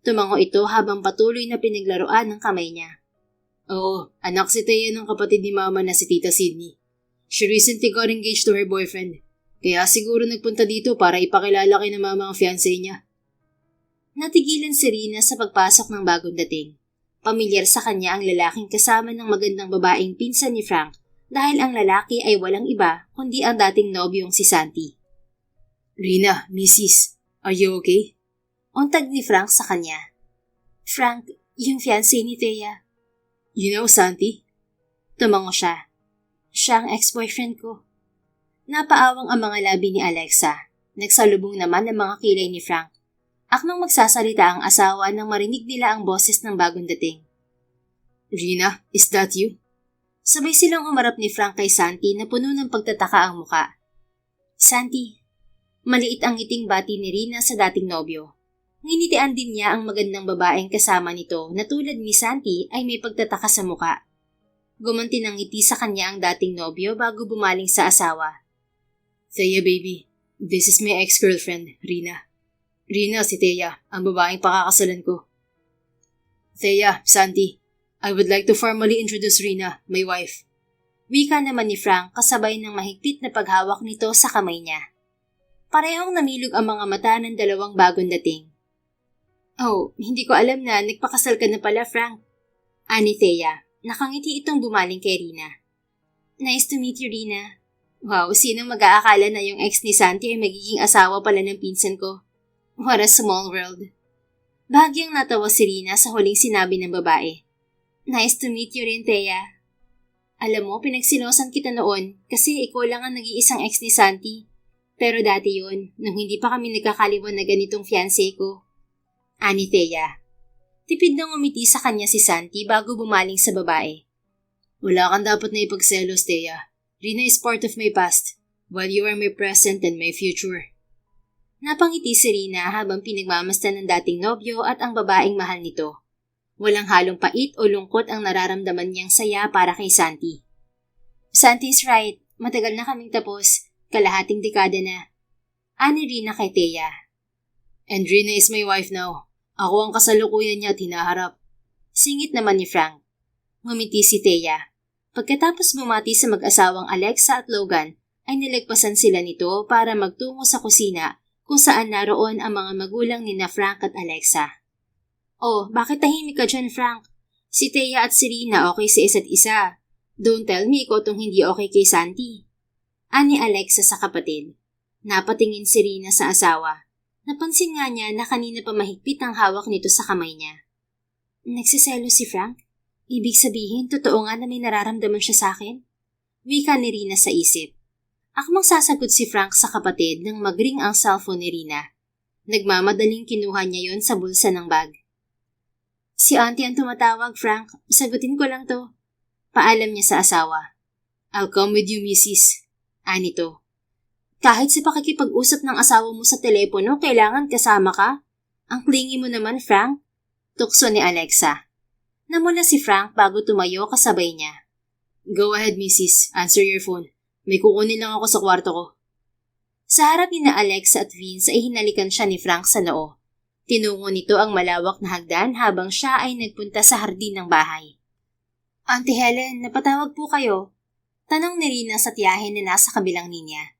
Tumango ito habang patuloy na pinaglaruan ng kamay niya. Oo, anak si Thea ng kapatid ni Mama na si Tita Sydney. She recently got engaged to her boyfriend. Kaya siguro nagpunta dito para ipakilala kay na Mama ang fiancé niya. Natigilan si Rina sa pagpasok ng bagong dating. Pamilyar sa kanya ang lalaking kasama ng magandang babaeng pinsan ni Frank dahil ang lalaki ay walang iba kundi ang dating nobyong si Santi. Rina, Mrs., are you okay? Untag ni Frank sa kanya. Frank, yung fiancé ni Thea. You know Santi? Tumango siya. Siya ang ex-boyfriend ko. Napaawang ang mga labi ni Alexa. Nagsalubong naman ang mga kilay ni Frank. Akmang magsasalita ang asawa nang marinig nila ang boses ng bagong dating. Rina, is that you? Sabay silang umarap ni Frank kay Santi na puno ng pagtataka ang muka. Santi. Maliit ang ngiting bati ni Rina sa dating nobyo. Nginitian din niya ang magandang babaeng kasama nito na tulad ni Santi ay may pagtataka sa muka. Gumanti ng ngiti sa kanya ang dating nobyo bago bumaling sa asawa. Thea baby, this is my ex-girlfriend, Rina. Rina, si Thea, ang babaeng pakakasalan ko. Thea, Santi, I would like to formally introduce Rina, my wife. Wika naman ni Frank kasabay ng mahigpit na paghawak nito sa kamay niya. Parehong namilog ang mga mata ng dalawang bagong dating. Oh, hindi ko alam na nagpakasal ka na pala, Frank. Ani Thea, nakangiti itong bumaling kay Rina. Nice to meet you, Rina. Wow, sinong mag-aakala na yung ex ni Santi ay magiging asawa pala ng pinsan ko? What a small world. Bahagyang natawa si Rina sa huling sinabi ng babae. Nice to meet you rin, Thea. Alam mo, pinagsilosan kita noon kasi ikaw lang ang nag-iisang ex ni Santi. Pero dati yun, nung hindi pa kami nagkakaliwan na ganitong fiancé ko. Ani Thea. Tipid nang umiti sa kanya si Santi bago bumaling sa babae. Wala kang dapat na ipagselos, Thea. Rina is part of my past, while you are my present and my future. Napangiti si Rina habang pinagmamasdan ng dating nobyo at ang babaeng mahal nito. Walang halong pait o lungkot ang nararamdaman niyang saya para kay Santi. Santi's right, matagal na kaming tapos, kalahating dekada na. Ani Rina kay Thea. And Rina is my wife now. Ako ang kasalukuyan niya at hinaharap. Singit naman ni Frank. Ngumiti si Thea. Pagkatapos bumati sa mag-asawang Alexa at Logan, ay nilagpasan sila nito para magtungo sa kusina kung saan naroon ang mga magulang ni na Frank at Alexa. Oh, bakit tahimik ka dyan, Frank? Si Thea at si Rina okay sa isa't isa. Don't tell me ikaw tong hindi okay kay Santi. Ani Alexa sa kapatid. Napatingin si Rina sa asawa. Napansin nga niya na kanina pa mahigpit ang hawak nito sa kamay niya. Nagsiselo si Frank? Ibig sabihin, totoo nga na may nararamdaman siya sa akin? Wika ni Rina sa isip. Akmang sasagot si Frank sa kapatid nang magring ang cellphone ni Rina. Nagmamadaling kinuha niya yon sa bulsa ng bag. Si Auntie ang tumatawag, Frank. Sagutin ko lang to. Paalam niya sa asawa. I'll come with you, Mrs. Anito. Kahit sa pakikipag-usap ng asawa mo sa telepono, kailangan kasama ka? Ang clingy mo naman, Frank. Tukso ni Alexa. Namula si Frank bago tumayo kasabay niya. Go ahead, Mrs. Answer your phone. May kukunin lang ako sa kwarto ko. Sa harap ni na Alexa at Vince ay hinalikan siya ni Frank sa noo. Tinungo nito ang malawak na hagdan habang siya ay nagpunta sa hardin ng bahay. Auntie Helen, napatawag po kayo. Tanong ni Rina sa tiyahin na nasa kabilang linya.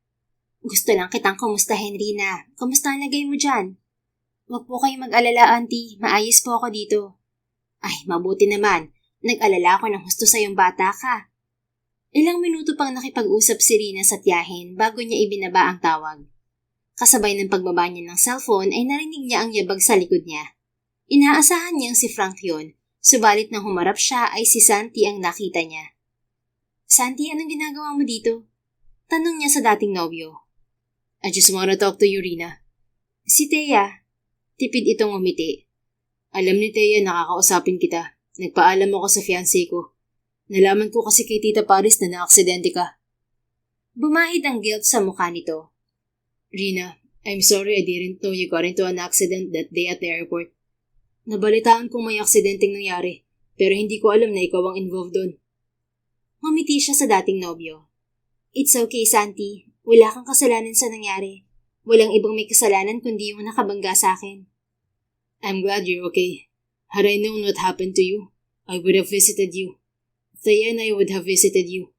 Gusto lang kitang kumustahin, Rina. Kumusta ang lagay mo dyan? Huwag po kayong mag-alala, Auntie. Maayos po ako dito. Ay, mabuti naman. Nag-alala ako ng husto sa iyong bata ka. Ilang minuto pang nakipag-usap si Rina sa tiyahin bago niya ibinaba ang tawag. Kasabay ng pagbaba niya ng cellphone ay narinig niya ang yabag sa likod niya. Inaasahan niyang si Frank yun, subalit nang humarap siya ay si Santi ang nakita niya. Santi, anong ginagawa mo dito? Tanong niya sa dating nobyo. I just wanna talk to you, Rina. Si Thea. Tipid itong umiti. Alam ni Thea, nakakausapin kita. Nagpaalam ako sa fiancé ko. Nalaman ko kasi kay Tita Paris na naaksidente ka. Bumahid ang guilt sa mukha nito. Rina, I'm sorry I didn't know you got into an accident that day at the airport. Nabalitaan kong may aksidenteng nangyari, pero hindi ko alam na ikaw ang involved doon. Ngumiti siya sa dating nobyo. It's okay, Santi. Wala kang kasalanan sa nangyari. Walang ibang may kasalanan kundi yung nakabangga sa akin. I'm glad you're okay. Had I known what happened to you, I would have visited you. Thea and I would have visited you.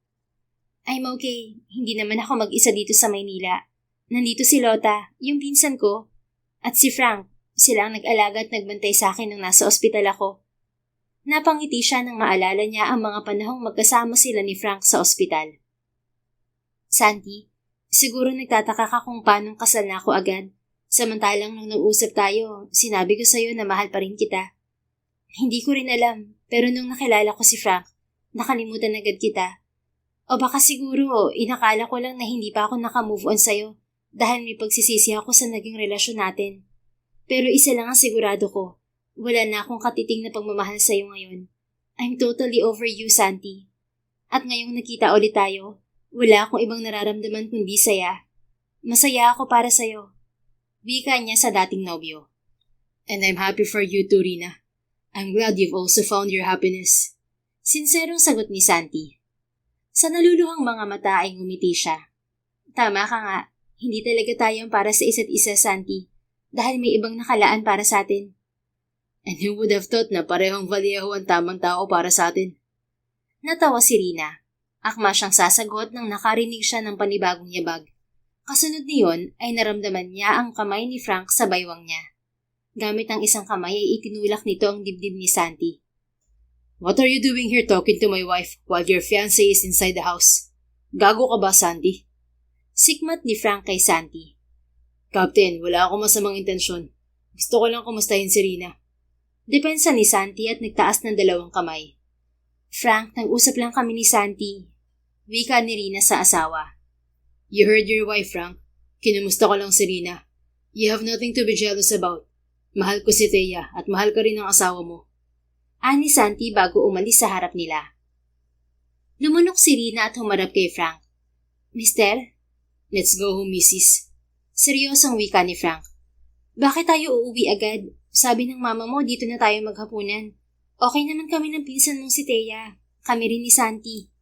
I'm okay. Hindi naman ako mag-isa dito sa Maynila. Nandito si Lota, yung pinsan ko, at si Frank. Sila ang nag-alaga at nagbantay sa akin nang nasa ospital ako. Napangiti siya nang maalala niya ang mga panahong magkasama sila ni Frank sa ospital. Santi, siguro nagtataka ka kung paanong kasal na ako agad. Samantalang nung nag-usap tayo, sinabi ko sa'yo na mahal pa rin kita. Hindi ko rin alam, pero nung nakilala ko si Frank, nakalimutan agad kita. O baka siguro, inakala ko lang na hindi pa ako nakamove on sa'yo dahil may pagsisisi ako sa naging relasyon natin. Pero isa lang ang sigurado ko, wala na akong katiting na pagmamahal sa'yo ngayon. I'm totally over you, Santi. At ngayong nakita ulit tayo, wala akong ibang nararamdaman kundi saya. Masaya ako para sa'yo. Wika niya sa dating nobyo. And I'm happy for you too, Rina. I'm glad you've also found your happiness. Sinserong sagot ni Santi. Sa naluluhang mga mata ay ngumiti siya. Tama ka nga, hindi talaga tayong para sa isa't isa, Santi, dahil may ibang nakalaan para sa atin. And who would have thought na parehong Vallejo ang tamang tao para sa atin? Natawa si Rina. Akma siyang sasagot nang nakarinig siya ng panibagong yabag. Kasunod niyon ay naramdaman niya ang kamay ni Frank sa baywang niya. Gamit ang isang kamay ay itinulak nito ang dibdib ni Santi. What are you doing here talking to my wife while your fiancé is inside the house? Gago ka ba, Santi? Sikmat ni Frank kay Santi. Captain, wala akong masamang intensyon. Gusto ko lang kumustahin si Rina. Depensa ni Santi at nagtaas ng dalawang kamay. Frank, nag-usap lang kami ni Santi. Wika ni Rina sa asawa. You heard your wife, Frank. Kinumusta ko lang si Rina. You have nothing to be jealous about. Mahal ko si Thea at mahal ka rin ang asawa mo. Ani Santi bago umalis sa harap nila. Lumunok si Rina at humarap kay Frank. Mister? Let's go home, Mrs. Seryosong wika ni Frank. Bakit tayo uuwi agad? Sabi ng mama mo, dito na tayo maghapunan. Okay naman kami ng pinsan mong si Thea. Kami rin ni Santi.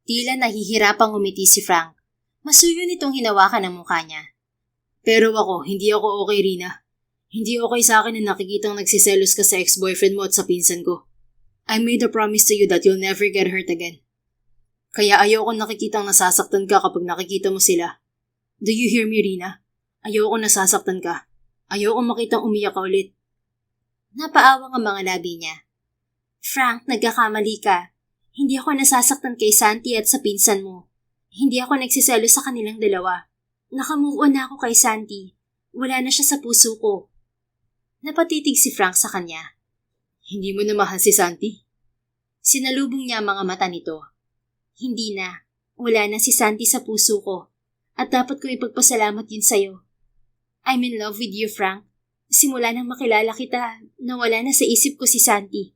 Tila nahihirapang umiti si Frank. Masuyo nitong hinawakan ang mukha niya. Pero ako, hindi ako okay, Rina. Hindi okay sa akin na nakikitang nagsiselos ka sa ex-boyfriend mo at sa pinsan ko. I made a promise to you that you'll never get hurt again. Kaya ayoko nakikitang nasasaktan ka kapag nakikita mo sila. Do you hear me, Rina? Ayoko nasasaktan ka. Ayoko makitang umiyak ka ulit. Napaawang ang mga labi niya. Frank, nagkakamali ka. Hindi ako nasasaktan kay Santi at sa pinsan mo. Hindi ako nagsiselo sa kanilang dalawa. Nakamove on na ako kay Santi. Wala na siya sa puso ko. Napatitig si Frank sa kanya. Hindi mo na mahal si Santi? Sinalubong niya ang mga mata nito. Hindi na. Wala na si Santi sa puso ko. At dapat ko ipagpasalamat yun sa'yo. I'm in love with you, Frank. Simula nang makilala kita, nawala na sa isip ko si Santi.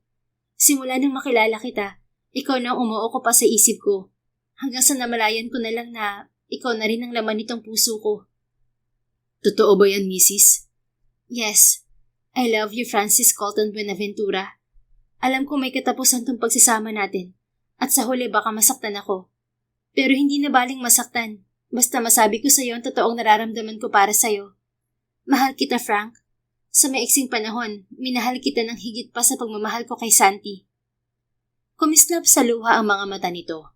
Simula nang makilala kita, ikaw na umuo ko pa sa isip ko. Hanggang sa namalayan ko na lang na ikaw na rin ang laman nitong puso ko. Totoo ba yan, Mrs.? Yes. I love you, Francis Colton Buenaventura. Alam ko may katapusan tong pagsasama natin. At sa huli baka masaktan ako. Pero hindi na baling masaktan. Basta masabi ko sa iyo ang totoong nararamdaman ko para sa iyo. Mahal kita, Frank. Sa maiksing panahon, minahal kita ng higit pa sa pagmamahal ko kay Santi. Kumislap sa luha ang mga mata nito.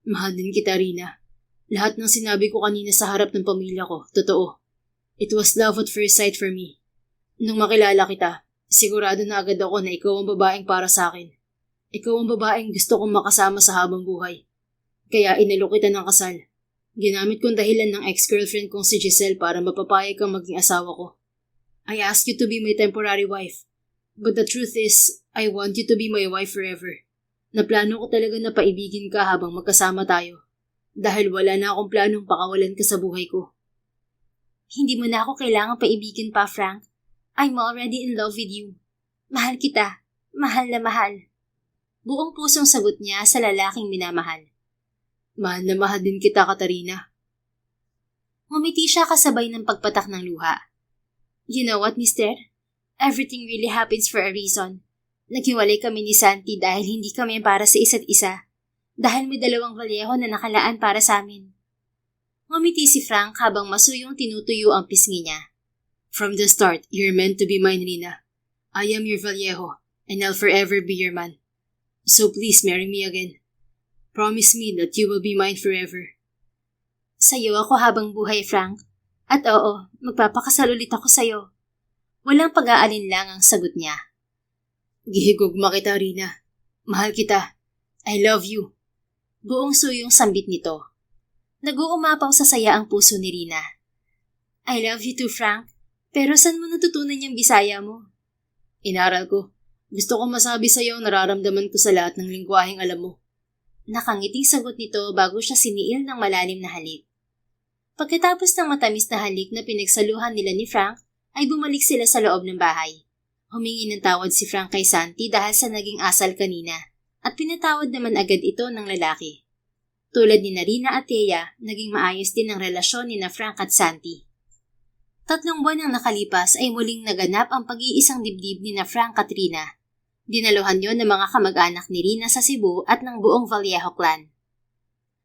Mahal din kita, Rina. Lahat ng sinabi ko kanina sa harap ng pamilya ko, totoo. It was love at first sight for me. Nung makilala kita, sigurado na agad ako na ikaw ang babaeng para sa akin. Ikaw ang babaeng gusto kong makasama sa habang buhay. Kaya inalok kita ng kasal. Ginamit kong dahilan ng ex-girlfriend kong si Giselle para mapapayag kang maging asawa ko. I asked you to be my temporary wife. But the truth is, I want you to be my wife forever. Naplano ko talaga na paibigin ka habang magkasama tayo. Dahil wala na akong planong pakawalan ka sa buhay ko. Hindi mo na ako kailangang paibigin pa, Frank. I'm already in love with you. Mahal kita. Mahal na mahal. Buong pusong sagot niya sa lalaking minamahal. Mahal na mahal din kita, Katarina. Ngumiti siya kasabay ng pagpatak ng luha. You know what, mister? Everything really happens for a reason. Naghiwalay kami ni Santi dahil hindi kami para sa isa't isa. Dahil may 2 Vallejo na nakalaan para sa amin. Ngumiti si Frank habang masuyong tinutuyo ang pisngi niya. From the start, you're meant to be mine, Rina. I am your Vallejo, and I'll forever be your man. So please marry me again. Promise me that you will be mine forever. Sa'yo ako habang buhay, Frank. At oo, magpapakasal ulit ako sa'yo. Walang pag-aalinlang ang sagot niya. Gihigugma kita, Rina. Mahal kita. I love you. Buong suyong sambit nito. Nag-uumapaw sa saya ang puso ni Rina. I love you too, Frank. Pero saan mo natutunan yung Bisaya mo? Inaral ko. Gusto kong masabi sa'yo ang nararamdaman ko sa lahat ng lingwaheng alam mo. Nakangiting sagot nito bago siya siniil ng malalim na halik. Pagkatapos ng matamis na halik na pinagsaluhan nila ni Frank, ay bumalik sila sa loob ng bahay. Humingi ng tawad si Frank kay Santi dahil sa naging asal kanina, at pinatawad naman agad ito ng lalaki. Tulad ni Narina at Thea, naging maayos din ang relasyon ni na Frank at Santi. 3 buwan ang nakalipas ay muling naganap ang pag-iisang dibdib ni na Frank at Rina. Dinaluhan yon ng mga kamag-anak ni Rina sa Cebu at ng buong Vallejo clan.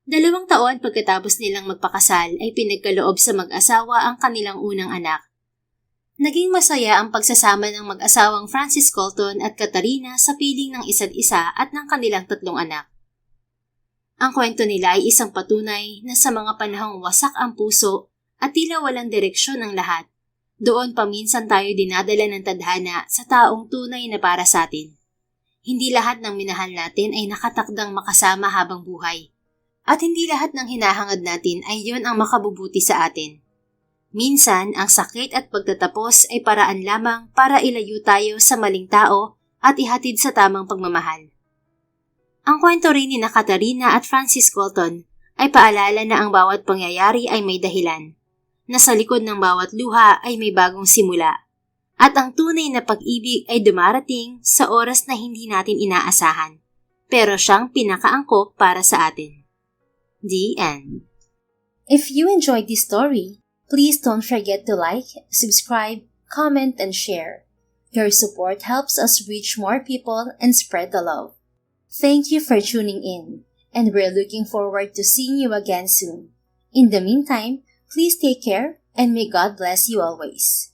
2 taon pagkatapos nilang magpakasal ay pinagkaloob sa mag-asawa ang kanilang unang anak. Naging masaya ang pagsasama ng mag-asawang Francis Colton at Katarina sa piling ng isa't isa at ng kanilang 3 anak. Ang kwento nila ay isang patunay na sa mga panahong wasak ang puso at tila walang direksyon ang lahat, doon paminsan tayo dinadala ng tadhana sa taong tunay na para sa atin. Hindi lahat ng minahal natin ay nakatakdang makasama habang buhay. At hindi lahat ng hinahangad natin ay yun ang makabubuti sa atin. Minsan, ang sakit at pagtatapos ay paraan lamang para ilayo tayo sa maling tao at ihatid sa tamang pagmamahal. Ang kwento rin ni Katarina at Francis Colton ay paalala na ang bawat pangyayari ay may dahilan, na sa likod ng bawat luha ay may bagong simula, at ang tunay na pag-ibig ay dumarating sa oras na hindi natin inaasahan, pero siyang pinakaangkop para sa atin. The end. If you enjoyed this story, Please don't forget to like, subscribe, comment, and share. Your support helps us reach more people and spread the love. Thank you for tuning in, and we're looking forward to seeing you again soon. In the meantime, please take care and may God bless you always.